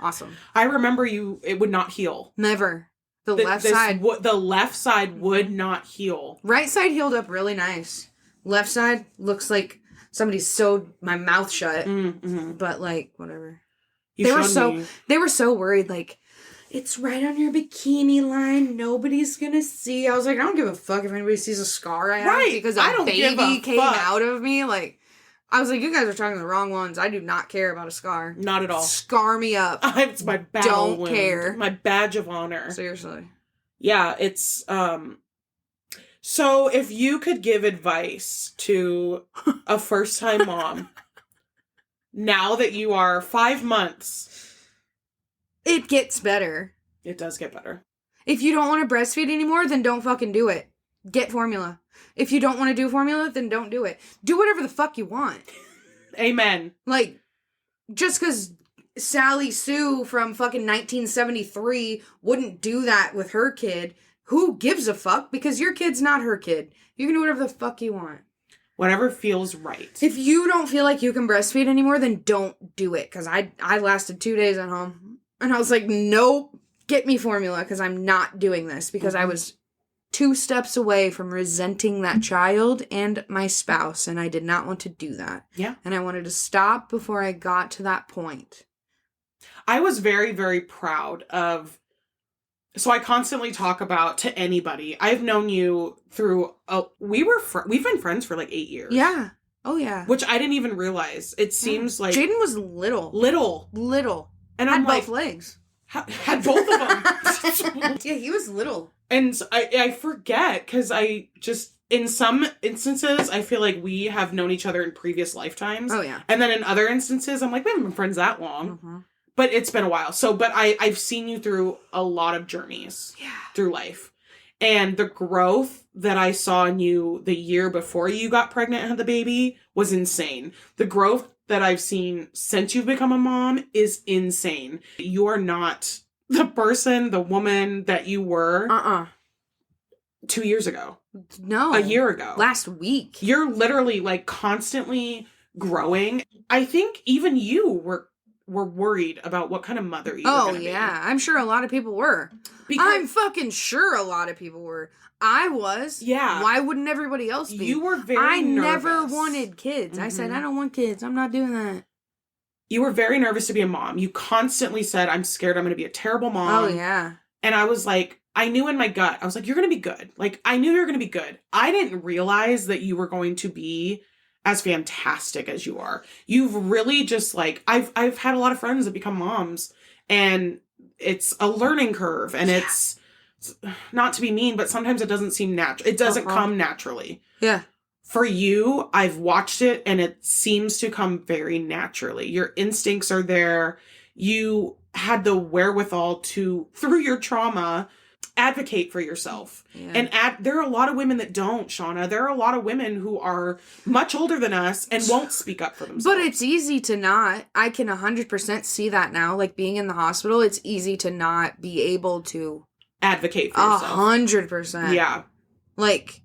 Awesome. I remember it would not heal. Never. The left side would not heal. Right side healed up really nice. Left side looks like somebody sewed my mouth shut. Mm-hmm. But, like, whatever. They were so worried, like, it's right on your bikini line. Nobody's gonna see. I was like, I don't give a fuck if anybody sees a scar I have because a baby came out of me. Like, I was like, you guys are talking to the wrong ones. I do not care about a scar. Not at all. Scar me up. It's my battle wound. Care. My badge of honor. Seriously. Yeah, it's so if you could give advice to a first-time mom now that you are 5 months, it gets better. It does get better. If you don't want to breastfeed anymore, then don't fucking do it. Get formula. If you don't want to do formula, then don't do it. Do whatever the fuck you want. Amen. Like, just because Sally Sue from fucking 1973 wouldn't do that with her kid, who gives a fuck? Because your kid's not her kid. You can do whatever the fuck you want. Whatever feels right. If you don't feel like you can breastfeed anymore, then don't do it. Because I lasted 2 days at home. And I was like, nope, get me formula because I'm not doing this. Because I was 2 steps away from resenting that child and my spouse. And I did not want to do that. Yeah. And I wanted to stop before I got to that point. I was very, very proud of... So I constantly talk about to anybody. I've known you through... we've been friends for like 8 years. Yeah. Oh, yeah. Which I didn't even realize. It seems like... Jaden was little. Little. And had I'm both like... legs. Had both of them. Yeah, he was little. And I forget, because I just... In some instances, I feel like we have known each other in previous lifetimes. Oh, yeah. And then in other instances, I'm like, we haven't been friends that long. Mm-hmm. But it's been a while. But I've seen you through a lot of journeys through life. And the growth that I saw in you the year before you got pregnant and had the baby was insane. The growth that I've seen since you've become a mom is insane. You are not the person, the woman that you were 2 years ago. No. A year ago. Last week. You're literally like constantly growing. I think even you were worried about what kind of mother you were going to be. Oh, yeah. I'm sure a lot of people were. I'm fucking sure a lot of people were. I was. Yeah. Why wouldn't everybody else be? You were very nervous. I never wanted kids. I said, I don't want kids. I'm not doing that. You were very nervous to be a mom. You constantly said, I'm scared I'm going to be a terrible mom. Oh, yeah. And I was like, I knew in my gut, I was like, you're going to be good. Like, I knew you were going to be good. I didn't realize that you were going to be as fantastic as you are. You've really just like, I've had a lot of friends that become moms, and it's a learning curve, and it's not to be mean, but sometimes it doesn't seem natural. It doesn't come naturally. Yeah. For you, I've watched it, and it seems to come very naturally. Your instincts are there. you had the wherewithal to, through your trauma, advocate for yourself. Yeah. And there are a lot of women that don't, Shawna. There are a lot of women who are much older than us and won't speak up for themselves. But it's easy to not. I can 100% see that now. Like, being in the hospital, it's easy to not be able to advocate for yourself. 100%. Yeah. Like,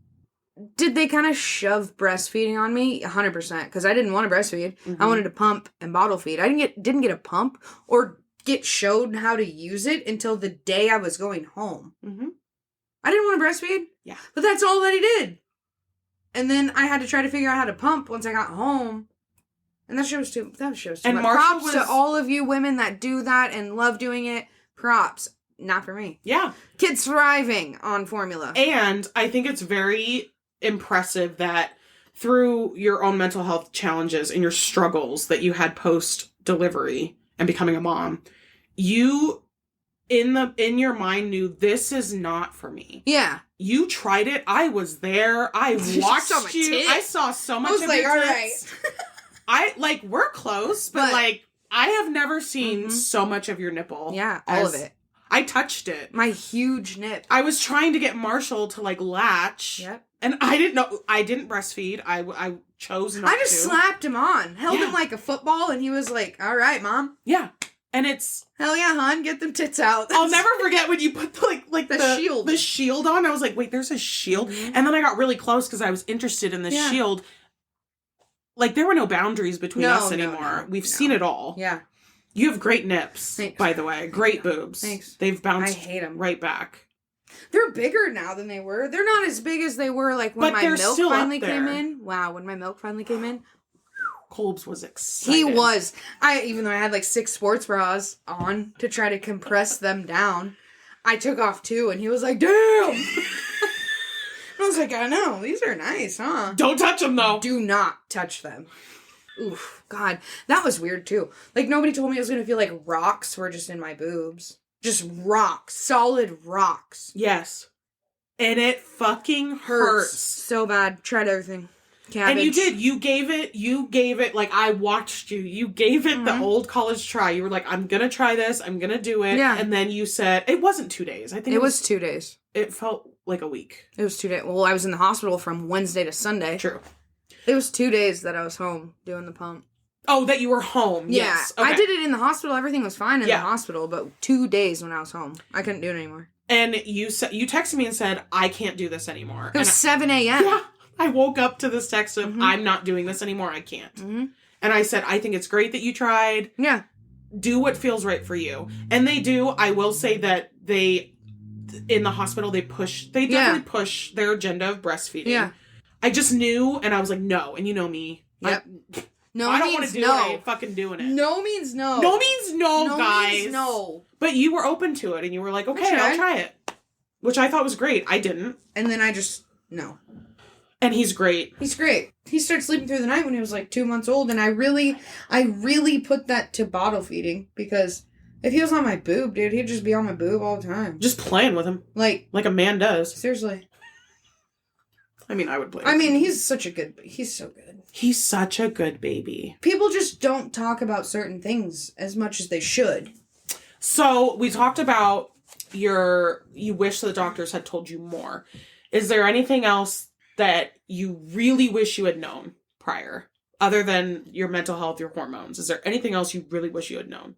did they kind of shove breastfeeding on me? 100%. Because I didn't want to breastfeed. Mm-hmm. I wanted to pump and bottle feed. I didn't get a pump or get showed how to use it until the day I was going home. Mm-hmm. I didn't want to breastfeed. Yeah. But that's all that he did. And then I had to try to figure out how to pump once I got home. And that shit was too much. And Props to all of you women that do that and love doing it. Props. Not for me. Yeah. Kids thriving on formula. And I think it's very impressive that through your own mental health challenges and your struggles that you had post-delivery and becoming a mom, you in your mind knew this is not for me. Yeah. You tried it. I was there. I watched you. I saw so much of your tits. All right. We're close, but I have never seen so much of your nipple. Yeah, all of it. I touched it. My huge nip. I was trying to get Marshall to latch. Yep. And I didn't know. I didn't breastfeed. I chose not to. I just slapped him on. Held him like a football, and he was like, all right, Mom. Yeah. And it's... Hell yeah, hon. Get them tits out. I'll never forget when you put the shield. The shield on. I was like, wait, there's a shield? Mm-hmm. And then I got really close because I was interested in the shield. Like, there were no boundaries between us anymore. We've seen it all. Yeah. You have great nips, Thanks. by the way. Great boobs. Thanks. They've bounced I hate 'em. right back. They're bigger now than they were. They're not as big as they were like when But my they're milk still up finally came there. in. Wow, when my milk finally came in. Kolbs was excited. He was. Even though I had like 6 sports bras on to try to compress them down, I took off 2 and he was like, damn! I was like, I know, these are nice, huh? Don't touch them though. Do not touch them. Oof, God, that was weird too. Like, nobody told me I was gonna feel like rocks were just in my boobs. Just rocks. Solid rocks. Yes. And it fucking hurts. So bad. Tried everything. Cabbage. And you did. You gave it, like, I watched you. You gave it the old college try. You were like, I'm gonna try this. I'm gonna do it. Yeah. And then you said, it wasn't 2 days. I think It was 2 days. It felt like a week. It was 2 days. Well, I was in the hospital from Wednesday to Sunday. True. It was 2 days that I was home doing the pump. Oh, that you were home. Yeah. Yes. Okay. I did it in the hospital. Everything was fine in the hospital, but 2 days when I was home. I couldn't do it anymore. And you texted me and said, I can't do this anymore. It was 7 a.m. Yeah. I woke up to this text of, I'm not doing this anymore. I can't. Mm-hmm. And I said, I think it's great that you tried. Yeah. Do what feels right for you. And they do. I will say that in the hospital, they definitely push their agenda of breastfeeding. Yeah. I just knew, and I was like, no. And you know me. Yep. No I don't want means to do no. it. I ain't fucking doing it. No means no. No means no, guys. Means no. But you were open to it, and you were like, okay, I'll try it. Which I thought was great. I didn't. And then no. And he's great. He's great. He started sleeping through the night when he was like 2 months old, and I really put that to bottle feeding, because if he was on my boob, dude, he'd just be on my boob all the time. Just playing with him. Like a man does. Seriously. I mean, I would play with him. He's so good. He's such a good baby. People just don't talk about certain things as much as they should. So, we talked about you wish the doctors had told you more. Is there anything else that you really wish you had known prior, other than your mental health, your hormones? Is there anything else you really wish you had known?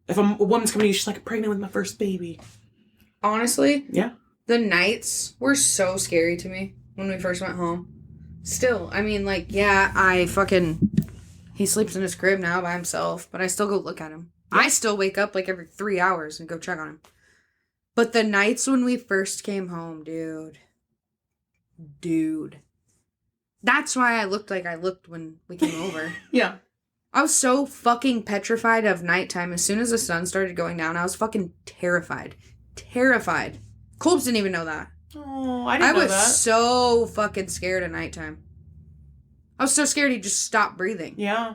If a woman's coming to you, she's like, I'm pregnant with my first baby. Honestly? Yeah. The nights were so scary to me when we first went home. Still, he sleeps in his crib now by himself, but I still go look at him. Yeah. I still wake up like every 3 hours and go check on him. But the nights when we first came home, dude. That's why I looked like I looked when we came over. Yeah. I was so fucking petrified of nighttime. As soon as the sun started going down, I was fucking terrified. Terrified. Kolbs didn't even know that. Oh, I didn't know that. I was so fucking scared at nighttime. I was so scared he'd just stop breathing. Yeah.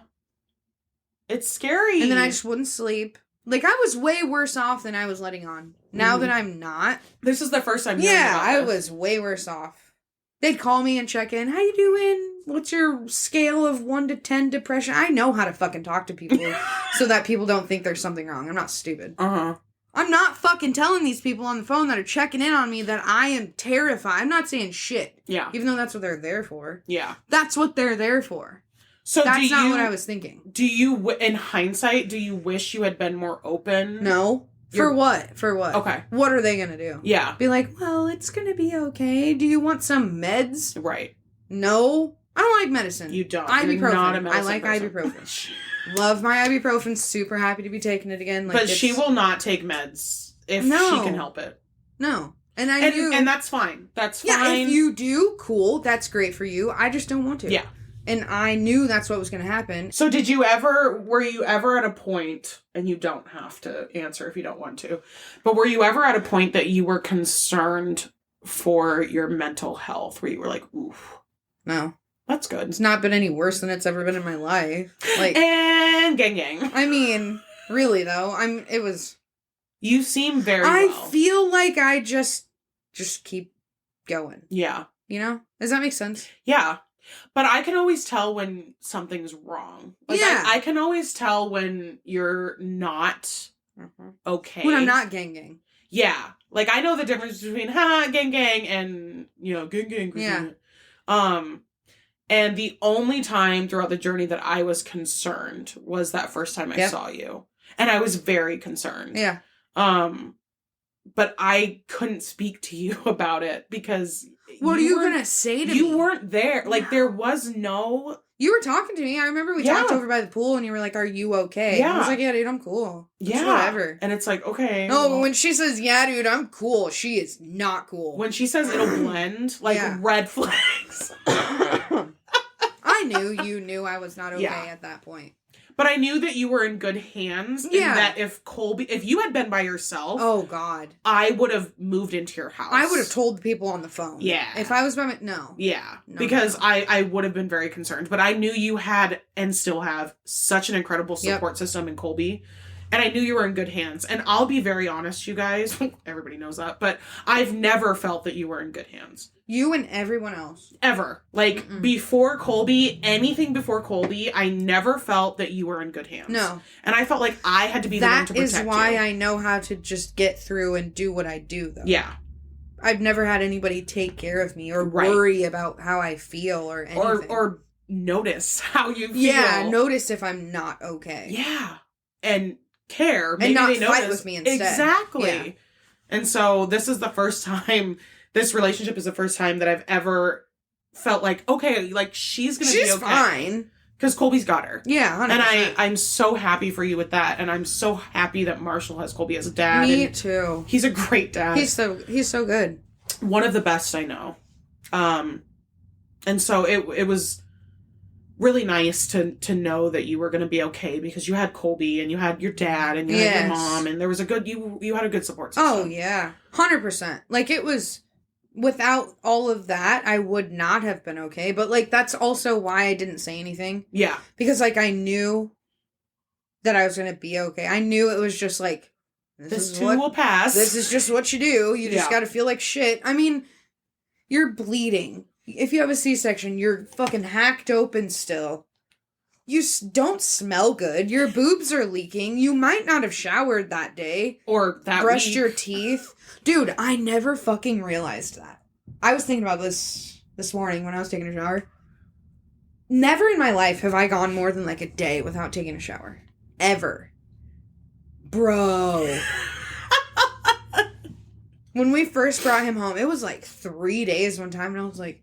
It's scary. And then I just wouldn't sleep. Like, I was way worse off than I was letting on. Now that I'm not. This is the first time hearing about I this. was way worse off. They'd call me and check in. How you doing? what's your scale of 1 to 10 depression? I know how to fucking talk to people so that people don't think there's something wrong. I'm not stupid. Uh-huh. I'm not fucking telling these people on the phone that are checking in on me that I am terrified. I'm not saying shit. Yeah. Even though that's what they're there for. Yeah. That's what they're there for. So that's not what I was thinking. Do you, in hindsight, do you wish you had been more open? No. For what? For what? Okay. What are they gonna do? Yeah. Be like, well, it's gonna be okay. Do you want some meds? Right. No. I don't like medicine. You don't. Ibuprofen. You're not a medicine I like person. ibuprofen. Love my ibuprofen. Super happy to be taking it again. Like, but she will not take meds if No. she can help it. No. And I knew. And that's fine. That's yeah, fine. if you do, cool. That's great for you. I just don't want to. Yeah. And I knew that's what was going to happen. So were you ever at a point, and you don't have to answer if you don't want to, but were you ever at a point that you were concerned for your mental health, where you were like, oof, No. that's good. It's not been any worse than it's ever been in my life. Like, and gang. I mean, really though, it was. You seem very I well. feel like I just keep going. Yeah. You know? Does that make sense? Yeah. But I can always tell when something's wrong. Like, Yeah. I can always tell when you're not okay. When I'm not gang. Yeah. Like, I know the difference between, gang, and, gang. Yeah. And the only time throughout the journey that I was concerned was that first time I saw you. And I was very concerned. Yeah. But I couldn't speak to you about it because What are you going to say to me? You weren't there. Like, there was no... You were talking to me. I remember we talked over by the pool and you were like, are you okay? Yeah. I was like, yeah, dude, I'm cool. It's Yeah. whatever. And it's like, okay. No, well, when she says, yeah, dude, I'm cool, she is not cool. when she says it'll blend, like, Yeah. red flags. I knew you knew I was not okay Yeah. at that point. But I knew that you were in good hands. Yeah. And that if you had been by yourself, Oh, God. I would have moved into your house. I would have told the people on the phone. Yeah. If I was by my... No. Yeah. No, because no. I would have been very concerned. But I knew you had, and still have, such an incredible support system in Colby. And I knew you were in good hands. And I'll be very honest, you guys. Everybody knows that. But I've never felt that you were in good hands. You and everyone else. Ever. Like, before Colby, anything before Colby, I never felt that you were in good hands. No. And I felt like I had to be the one to protect you. That is why I know how to just get through and do what I do, though. Yeah. I've never had anybody take care of me or worry about how I feel or anything. Or notice how you feel. Yeah, notice if I'm not okay. Yeah. And care. Maybe not they notice. fight with me instead. Exactly. Yeah. And so this is the first time, this relationship is the first time that I've ever felt like, okay, like she's going to be okay. She's fine. Because Colby's got her. Yeah, 100%. And I'm so happy for you with that. And I'm so happy that Marshall has Colby as a dad. Me and too. He's a great dad. He's so good. One of the best I know. And so it was really nice to know that you were going to be okay because you had Colby and you had your dad and you had your mom and there was a good, you had a good support system. Oh yeah. 100%. Like it was, without all of that, I would not have been okay. But like, that's also why I didn't say anything. Yeah. Because like, I knew that I was going to be okay. I knew it was just like, this too will pass. This is just what you do. You just got to feel like shit. I mean, you're bleeding. If you have a C-section, you're fucking hacked open still. You don't smell good. Your boobs are leaking. You might not have showered that day. Or that brushed week. your teeth. Dude, I never fucking realized that. I was thinking about this morning when I was taking a shower. Never in my life have I gone more than like a day without taking a shower. Ever. Bro. When we first brought him home, it was like 3 days one time, and I was like,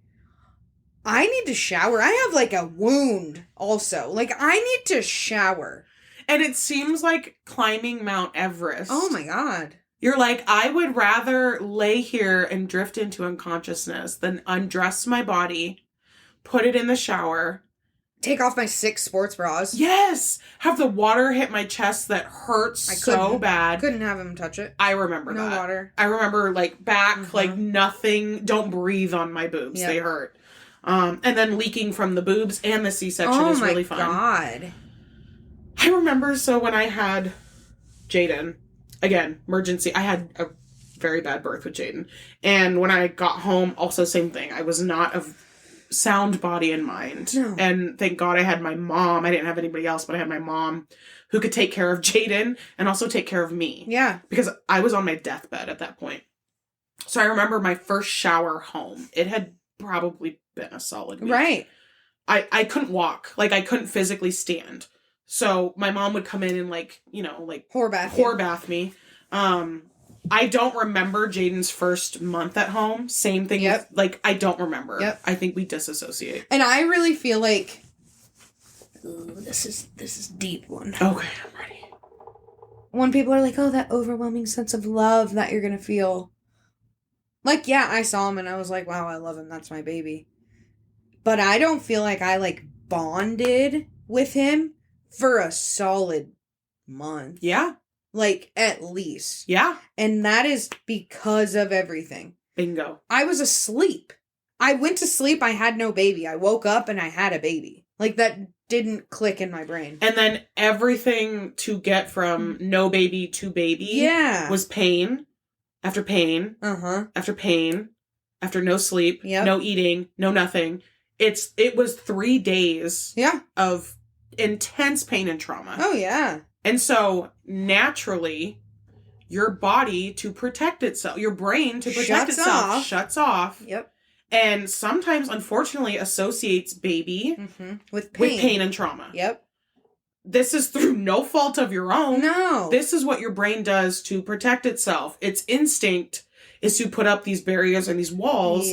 I need to shower. I have like a wound also. Like, I need to shower. And it seems like climbing Mount Everest. Oh my God. You're like, I would rather lay here and drift into unconsciousness than undress my body, put it in the shower. Take off my 6 sports bras. Yes! Have the water hit my chest that hurts so bad. Couldn't have him touch it. I remember that. No water. I remember, like, back, like, nothing. Don't breathe on my boobs. They hurt. And then leaking from the boobs and the C-section is really fun. Oh my God. I remember, so when I had Jaden, again, emergency, I had a very bad birth with Jaden. And when I got home, also same thing. I was not sound body and mind. No. And thank God I had my mom. I didn't have anybody else, but I had my mom who could take care of Jaden and also take care of me. Yeah. Because I was on my deathbed at that point. So I remember my first shower home. It had probably been a solid week. Right. I couldn't walk. Like, I couldn't physically stand. So my mom would come in and, like, you know, like... Whore bath me. I don't remember Jaden's first month at home. Same thing with, like, I don't remember. Yep. I think we disassociate. And I really feel like... Ooh, this is deep one. Okay, I'm ready. When people are like, oh, that overwhelming sense of love that you're going to feel... Like, yeah, I saw him and I was like, wow, I love him. That's my baby. But I don't feel like I, like, bonded with him for a solid month. Yeah. Like, at least. Yeah. And that is because of everything. Bingo. I was asleep. I went to sleep, I had no baby. I woke up and I had a baby. Like, that didn't click in my brain. And then everything to get from no baby to baby was pain. After pain, after pain, after no sleep, no eating, no nothing. It was 3 days of intense pain and trauma. Oh, yeah. And so, naturally, your body, to protect itself, your brain, to protect itself, shuts off. Yep. And sometimes, unfortunately, associates baby with pain and trauma. Yep. This is through no fault of your own. No. This is what your brain does to protect itself. Its instinct is to put up these barriers and these walls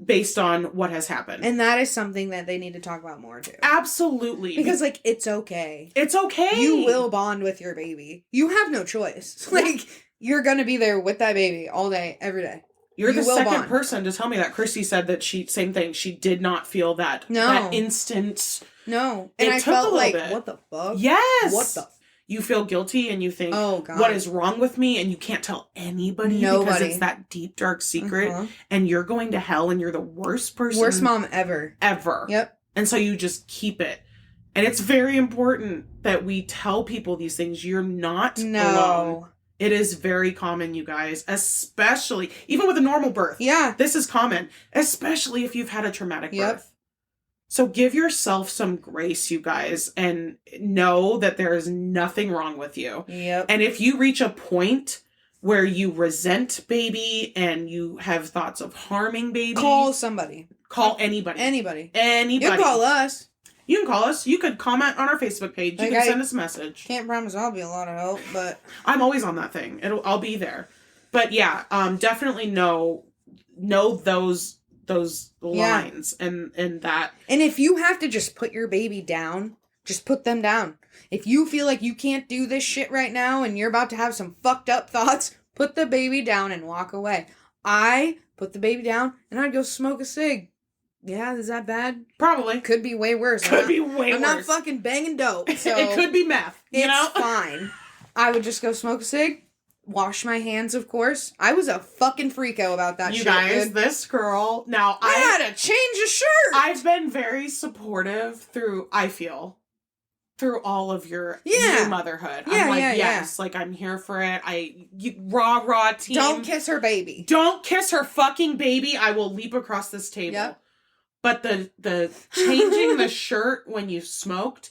based on what has happened. And that is something that they need to talk about more, too. Absolutely. Because, like, it's okay. It's okay. You will bond with your baby. You have no choice. Like, you're going to be there with that baby all day, every day. You're the second person to tell me that. Christy said that same thing. She did not feel that instant... No. And I felt like, what the fuck? Yes. What the You feel guilty and you think, oh, God, what is wrong with me? And you can't tell anybody because it's that deep, dark secret. And you're going to hell and you're the worst person. Worst mom ever. Ever. Yep. And so you just keep it. And it's very important that we tell people these things. You're not alone. It is very common, you guys, especially, even with a normal birth. Yeah. This is common, especially if you've had a traumatic birth. So give yourself some grace, you guys, and know that there is nothing wrong with you. Yep. And if you reach a point where you resent baby and you have thoughts of harming baby... Call somebody. Call anybody. Anybody. Anybody. You can call us. You can call us. You could comment on our Facebook page. You can send us a message. Can't promise I'll be a lot of help, but... I'm always on that thing. I'll be there. But yeah, definitely know those lines and that. And if you have to just put your baby down, just put them down. If you feel like you can't do this shit right now and you're about to have some fucked up thoughts, put the baby down and walk away. I put the baby down and I'd go smoke a cig. Yeah, is that bad? Probably. Could be way worse. I'm not fucking banging dope, so... It could be meth, It's fine. I would just go smoke a cig. Wash my hands, of course. I was a fucking freako about that shit, You guys, dude. This girl... Now, I had to change a shirt! I've been very supportive through all of your motherhood. I'm like, yes, like, I'm here for it. Raw team. Don't kiss her baby. Don't kiss her fucking baby. I will leap across this table. Yep. But the changing the shirt when you smoked...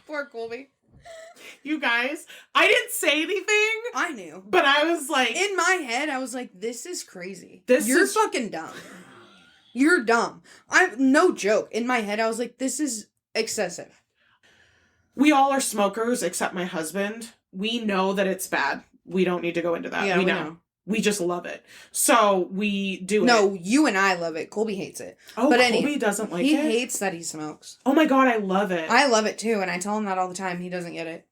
Poor Colby. You guys, I didn't say anything. I knew. But I was like... In my head, I was like, this is crazy. You're fucking dumb. You're dumb. No joke. In my head, I was like, this is excessive. We all are smokers except my husband. We know that it's bad. We don't need to go into that. Yeah, we know. We just love it. So we do it. No, you and I love it. Colby hates it. Oh, but Colby doesn't like it? He hates that he smokes. Oh my God, I love it. I love it too, and I tell him that all the time. He doesn't get it.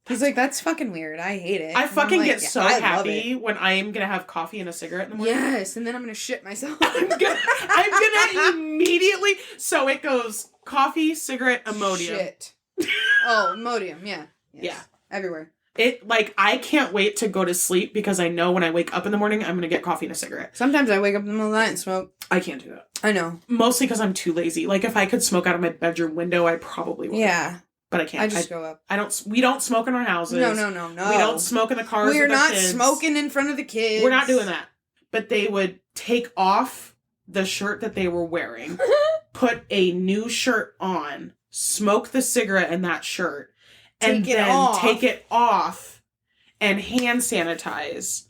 He's like, that's fucking weird. I hate it. I fucking get so happy when I'm going to have coffee and a cigarette in the morning. Yes, and then I'm going to shit myself. I'm gonna immediately... So it goes coffee, cigarette, Imodium. Shit. Oh, Imodium, yeah. Yes. Yeah. Everywhere. I can't wait to go to sleep because I know when I wake up in the morning, I'm going to get coffee and a cigarette. Sometimes I wake up in the middle of the night and smoke. I can't do that. I know. Mostly because I'm too lazy. Like, if I could smoke out of my bedroom window, I probably would. Yeah. But I can't. I just go up. We don't smoke in our houses. No. We don't smoke in the cars with our kids. We're not smoking in front of the kids. We're not doing that. But they would take off the shirt that they were wearing, put a new shirt on, smoke the cigarette in that shirt, and then take it off and hand sanitize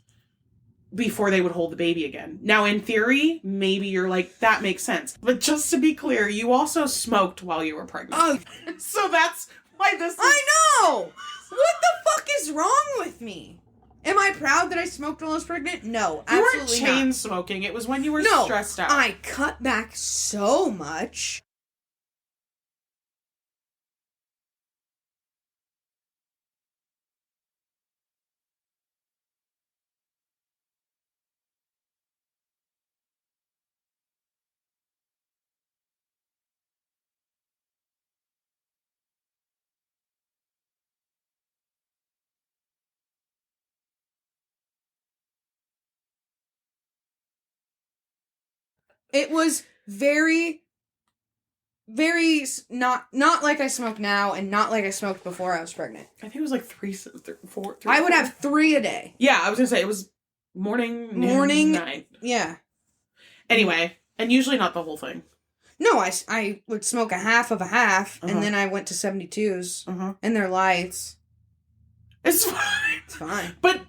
before they would hold the baby again. Now, in theory, maybe you're like, that makes sense. But just to be clear, you also smoked while you were pregnant. Oh, so that's why this is... I know! What the fuck is wrong with me? Am I proud that I smoked while I was pregnant? No, you absolutely weren't chain not. smoking. It was when you were No, stressed out. I cut back so much. It was very, very not like I smoke now and not like I smoked before I was pregnant. I think it was like three, four. I would have 3 a day. Yeah, I was gonna say it was morning, night. Yeah. Anyway, and usually not the whole thing. No, I would smoke a half of a half, and then I went to 72s, and they're lights. It's fine. It's fine. But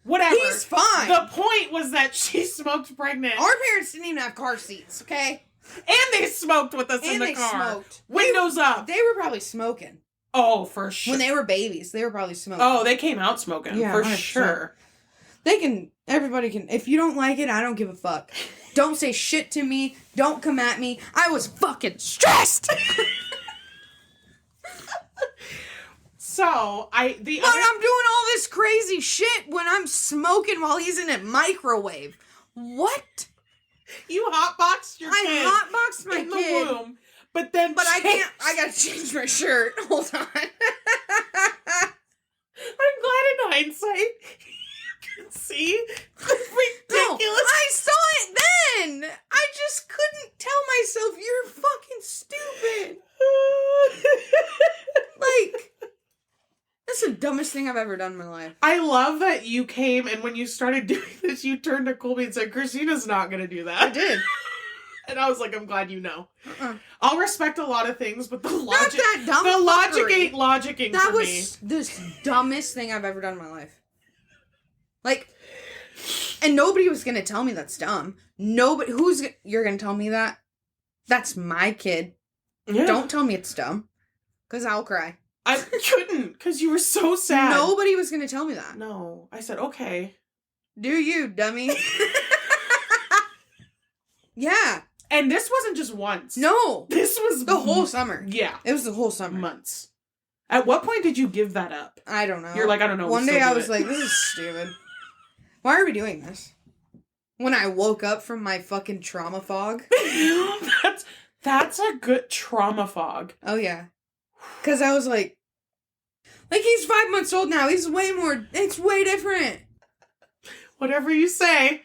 whatever. He's fine. The point was that she smoked pregnant. Our parents didn't even have car seats, okay? And they smoked with us in the car. Smoked. Windows up. They were probably smoking. Oh, for sure. When they were babies, they were probably smoking. Oh, they came out smoking. Yeah, for 100%. Sure. Everybody can. If you don't like it, I don't give a fuck. Don't say shit to me. Don't come at me. I was fucking stressed. So, I'm doing all this crazy shit when I'm smoking while he's in a microwave. What? You hotboxed your kid. I hotboxed my kid. The womb, but I can't. I gotta change my shirt. Hold on. I'm glad in hindsight you can see the ridiculous. No, I saw it then. I just couldn't tell myself you're fucking stupid. Like, that's the dumbest thing I've ever done in my life. I love that you came and when you started doing this, you turned to Colby and said, "Christina's not gonna do that." I did. And I was like, I'm glad you know. I'll respect a lot of things, but the logic... Not that dumb the logic fuckery. ain't logicking that for me. That was the dumbest thing I've ever done in my life. Like, and nobody was gonna tell me that's dumb. Nobody... You're gonna tell me that? That's my kid. Yeah. Don't tell me it's dumb. Because I'll cry. I couldn't, because you were so sad. Nobody was gonna tell me that. No. I said, okay. Do you, dummy? Yeah. And this wasn't just once. No. This was... the whole summer. Yeah. It was the whole summer. Months. At what point did you give that up? I don't know. You're like, I don't know. One day I was like, this is stupid. Why are we doing this? When I woke up from my fucking trauma fog. That's a good trauma fog. Oh, yeah. Because I was like, he's 5 months old now. He's it's way different. Whatever you say.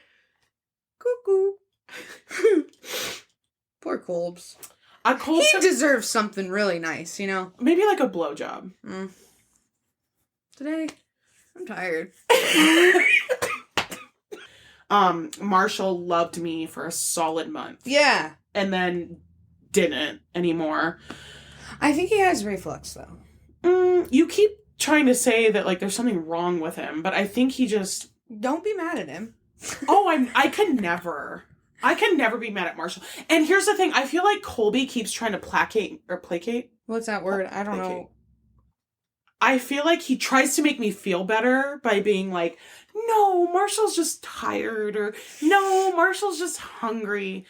Cuckoo. Poor Colbs. He deserves something really nice, you know? Maybe like a blowjob. Today, I'm tired. Marshall loved me for a solid month. Yeah. And then didn't anymore. I think he has reflux, though. You keep trying to say that, like, there's something wrong with him, but I think he just... Don't be mad at him. I can never be mad at Marshall. And here's the thing. I feel like Colby keeps trying to placate. What's that word? I don't know. I feel like he tries to make me feel better by being like, no, Marshall's just tired, or no, Marshall's just hungry.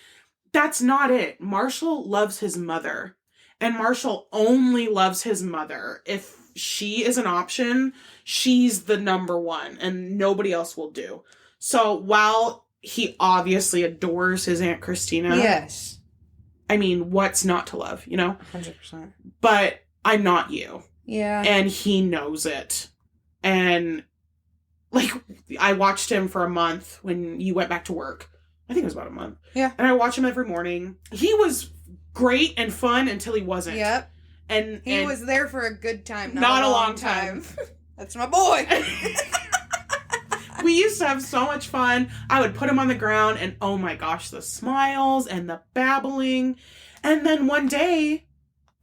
That's not it. Marshall loves his mother. And Marshall only loves his mother. If she is an option, she's the number one, and nobody else will do. So while he obviously adores his Aunt Christina. Yes. I mean, what's not to love, you know? 100%. But I'm not you. Yeah. And he knows it. And, like, I watched him for a month when you went back to work. I think it was about a month. Yeah. And I watch him every morning. He was great and fun until he wasn't. Yep. And he was there for a good time, not a long time. That's my boy. we used to have so much fun. I would put him on the ground and oh my gosh, the smiles and the babbling. And then one day,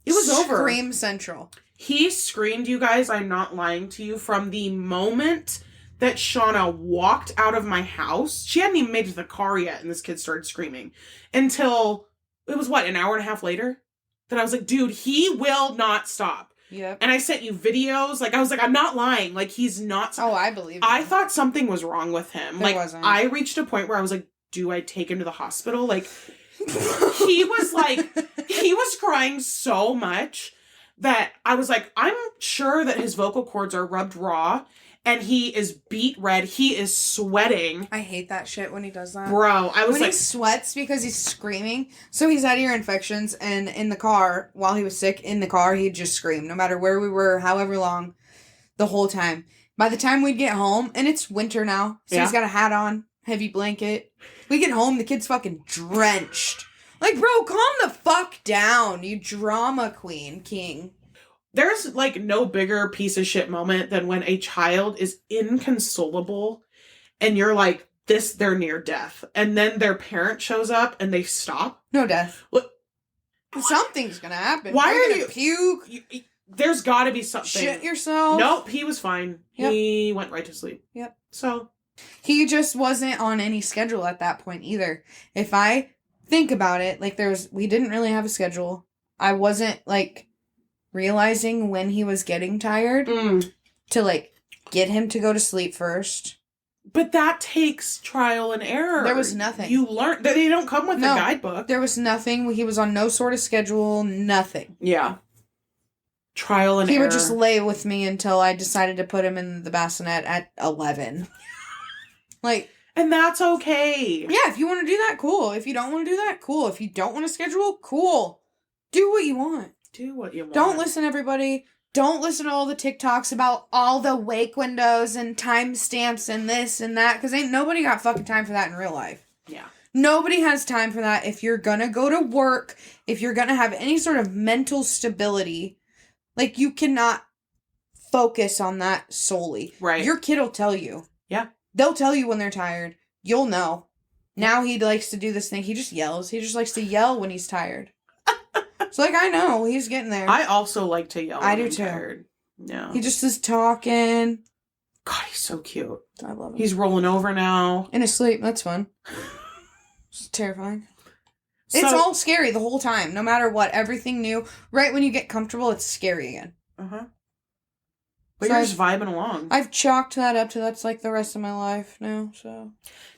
it was over. Scream Central. He screamed, you guys, I'm not lying to you, from the moment that Shawna walked out of my house. She hadn't even made it to the car yet, and this kid started screaming. Until, it was what, an hour and a half later? That I was like, dude, he will not stop. Yep. And I sent you videos. Like, I was like, I'm not lying. Like, he's not. Oh, I believe I you. thought something was wrong with him. There Like, wasn't. I reached a point where I was like, do I take him to the hospital? Like, he was crying so much that I was like, I'm sure that his vocal cords are rubbed raw and he is beet red. He is sweating. I hate that shit when he does that. Bro, I was when like... he sweats because he's screaming. So he's had ear infections, and in the car, while he was sick, in the car, he'd just scream. No matter where we were, however long, the whole time. By the time we'd get home, and it's winter now, so he's got a hat on, heavy blanket. We get home, the kid's fucking drenched. Like, bro, calm the fuck down, you drama queen, king. There's, like, no bigger piece of shit moment than when a child is inconsolable and you're like, they're near death. And then their parent shows up and they stop. No death. What? Something's gonna happen. Why You're are gonna you... puke? There's gotta be something. Shit yourself. Nope, he was fine. Yep. He went right to sleep. Yep. So... He just wasn't on any schedule at that point either. If I think about it, like, we didn't really have a schedule. I wasn't, like, realizing when he was getting tired to, like, get him to go to sleep first. But that takes trial and error. There was nothing. You learn that they don't come with a guidebook. There was nothing. He was on no sort of schedule, nothing. Yeah. Trial and error. He would just lay with me until I decided to put him in the bassinet at 11. Like... And that's okay. Yeah, if you want to do that, cool. If you don't want to do that, cool. If you don't want to schedule, cool. Do what you want. Do what you want. Don't listen, everybody. Don't listen to all the TikToks about all the wake windows and timestamps and this and that, because ain't nobody got fucking time for that in real life. Yeah. Nobody has time for that. If you're gonna go to work, if you're gonna have any sort of mental stability, like, you cannot focus on that solely. Right. Your kid will tell you. Yeah. They'll tell you when they're tired. You'll know. Now he likes to do this thing. He just yells. He just likes to yell when he's tired. So, like, I know. He's getting there. I also like to yell when I do I'm too. tired. Yeah. He just is talking. God, he's so cute. I love him. He's rolling over now. In his sleep. That's fun. It's terrifying. So, It's all scary the whole time. No matter what. Everything new. Right when you get comfortable, it's scary again. Uh-huh. But So you're just vibing along. I've chalked that up to that's like the rest of my life now, so.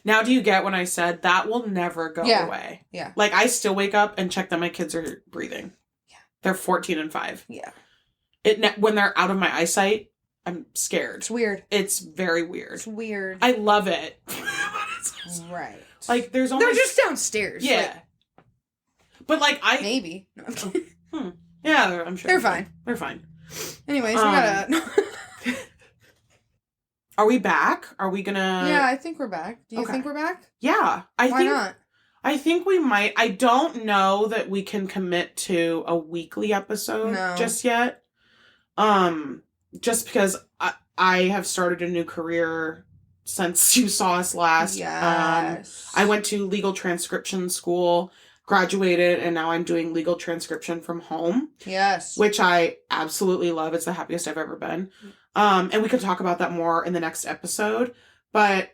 Now, do you get when I said that will never go away? Yeah. Like, I still wake up and check that my kids are breathing. Yeah. They're 14 and 5. Yeah. When they're out of my eyesight, I'm scared. It's weird. It's very weird. It's weird. I love it. Right. Like, there's only... They're just downstairs. Yeah. Like, but, like, maybe. No, I'm kidding. Yeah, I'm sure. They're fine. They're fine. Anyways, we gotta... Are we back? Are we gonna... Yeah, I think we're back. Do you Okay. think we're back? Yeah. Why not? I think we might. I don't know that we can commit to a weekly episode just yet. Just because I have started a new career since you saw us last. Yes. I went to legal transcription school, graduated, and now I'm doing legal transcription from home. Yes. Which I absolutely love. It's the happiest I've ever been. And we can talk about that more in the next episode. But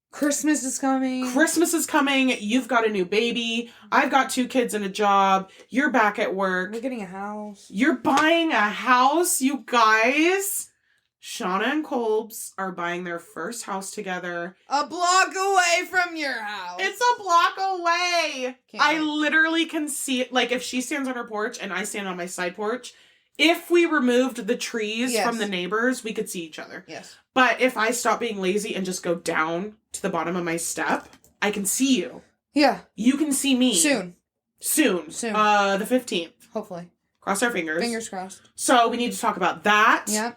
Christmas is coming. Christmas is coming. You've got a new baby. I've got 2 kids and a job. You're back at work. We're getting a house. You're buying a house, you guys. Shawna and Kolbs are buying their first house together. A block away from your house. It's a block away. I wait. literally can see it. Like, if she stands on her porch and I stand on my side porch, if we removed the trees from the neighbors, we could see each other. Yes. But if I stop being lazy and just go down to the bottom of my step, I can see you. Yeah. You can see me. Soon. The 15th. Hopefully. Cross our fingers. Fingers crossed. So we need to talk about that. Yeah.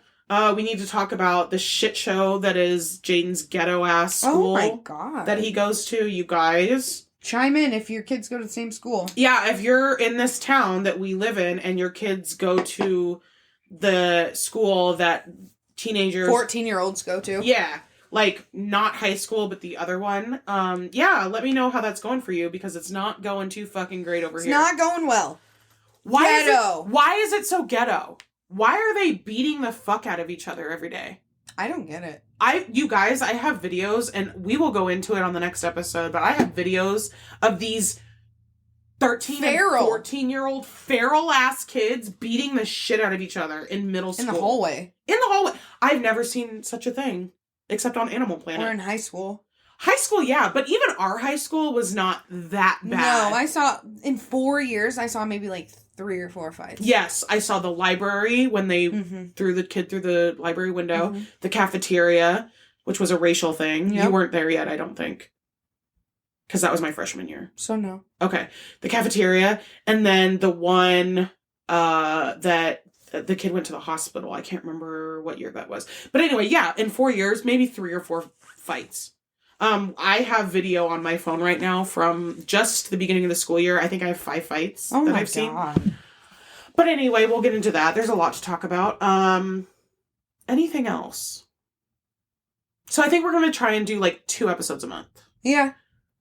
We need to talk about the shit show that is Jaden's ghetto-ass school. Oh my god. That he goes to, you guys. Chime in if your kids go to the same school. Yeah, if you're in this town that we live in and your kids go to the school that teenagers... 14-year-olds go to. Yeah. like not high school, but the other one. Yeah, let me know how that's going for you because it's not going too fucking great over here. It's not going well. Ghetto. Why is it so ghetto? Why are they beating the fuck out of each other every day? I don't get it. You guys, I have videos, and we will go into it on the next episode, but I have videos of these 13 and 14-year-old feral-ass kids beating the shit out of each other in middle school. In the hallway. In the hallway. I've never seen such a thing, except on Animal Planet. Or in high school. High school, yeah, but even our high school was not that bad. No, I saw, in 4 years, I saw maybe like 3 or 4 fights. Yes, I saw the library when they threw the kid through the library window. The cafeteria, which was a racial thing. Yep. You weren't there yet, I don't think. Because that was my freshman year. So no. Okay. The cafeteria, and then the one that the kid went to the hospital. I can't remember what year that was. But anyway, yeah, in 4 years, maybe 3 or 4 fights. I have video on my phone right now from just the beginning of the school year. I think I have 5 fights that I've seen. But anyway, we'll get into that. There's a lot to talk about. Anything else? So I think we're going to try and do like 2 episodes a month. Yeah.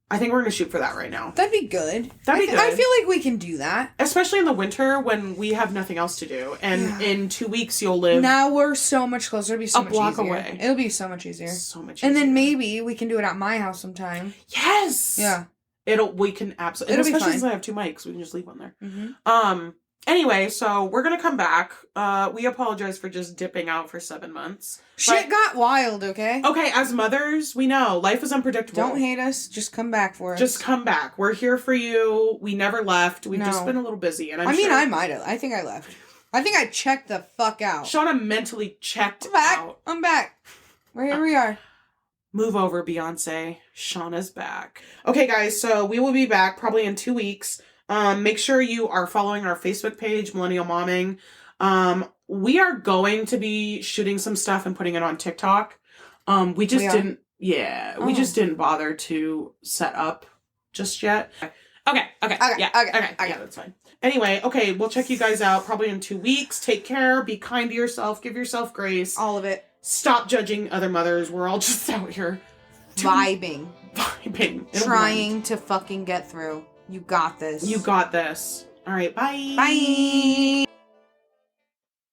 I think we're going to shoot for that right now. That'd be good. That'd be good. I feel like we can do that. Especially in the winter when we have nothing else to do. And in 2 weeks, you'll live... Now we're so much closer. It'll be so much easier. A block away. It'll be so much easier. So much easier. And then maybe we can do it at my house sometime. Yes! Yeah. We can absolutely... It'll be fine. Especially since I have 2 mics. We can just leave one there. Anyway, so we're going to come back. We apologize for just dipping out for 7 months. Shit got wild, okay? Okay, as mothers, we know. Life is unpredictable. Don't hate us. Just come back for us. Just come back. We're here for you. We never left. We've just been a little busy. And I mean, I might have. I think I left. I think I checked the fuck out. Shawna mentally checked out. I'm back. Here we are. Move over, Beyonce. Shawna's back. Okay, guys, so we will be back probably in 2 weeks. Make sure you are following our Facebook page, Millennial Momming. We are going to be shooting some stuff and putting it on TikTok. We just didn't bother to set up just yet. Okay, that's fine. Anyway, okay, we'll check you guys out probably in 2 weeks. Take care, be kind to yourself, give yourself grace. All of it. Stop judging other mothers. We're all just out here. Vibing. Trying to fucking get through. You got this. You got this. All right, bye. Bye.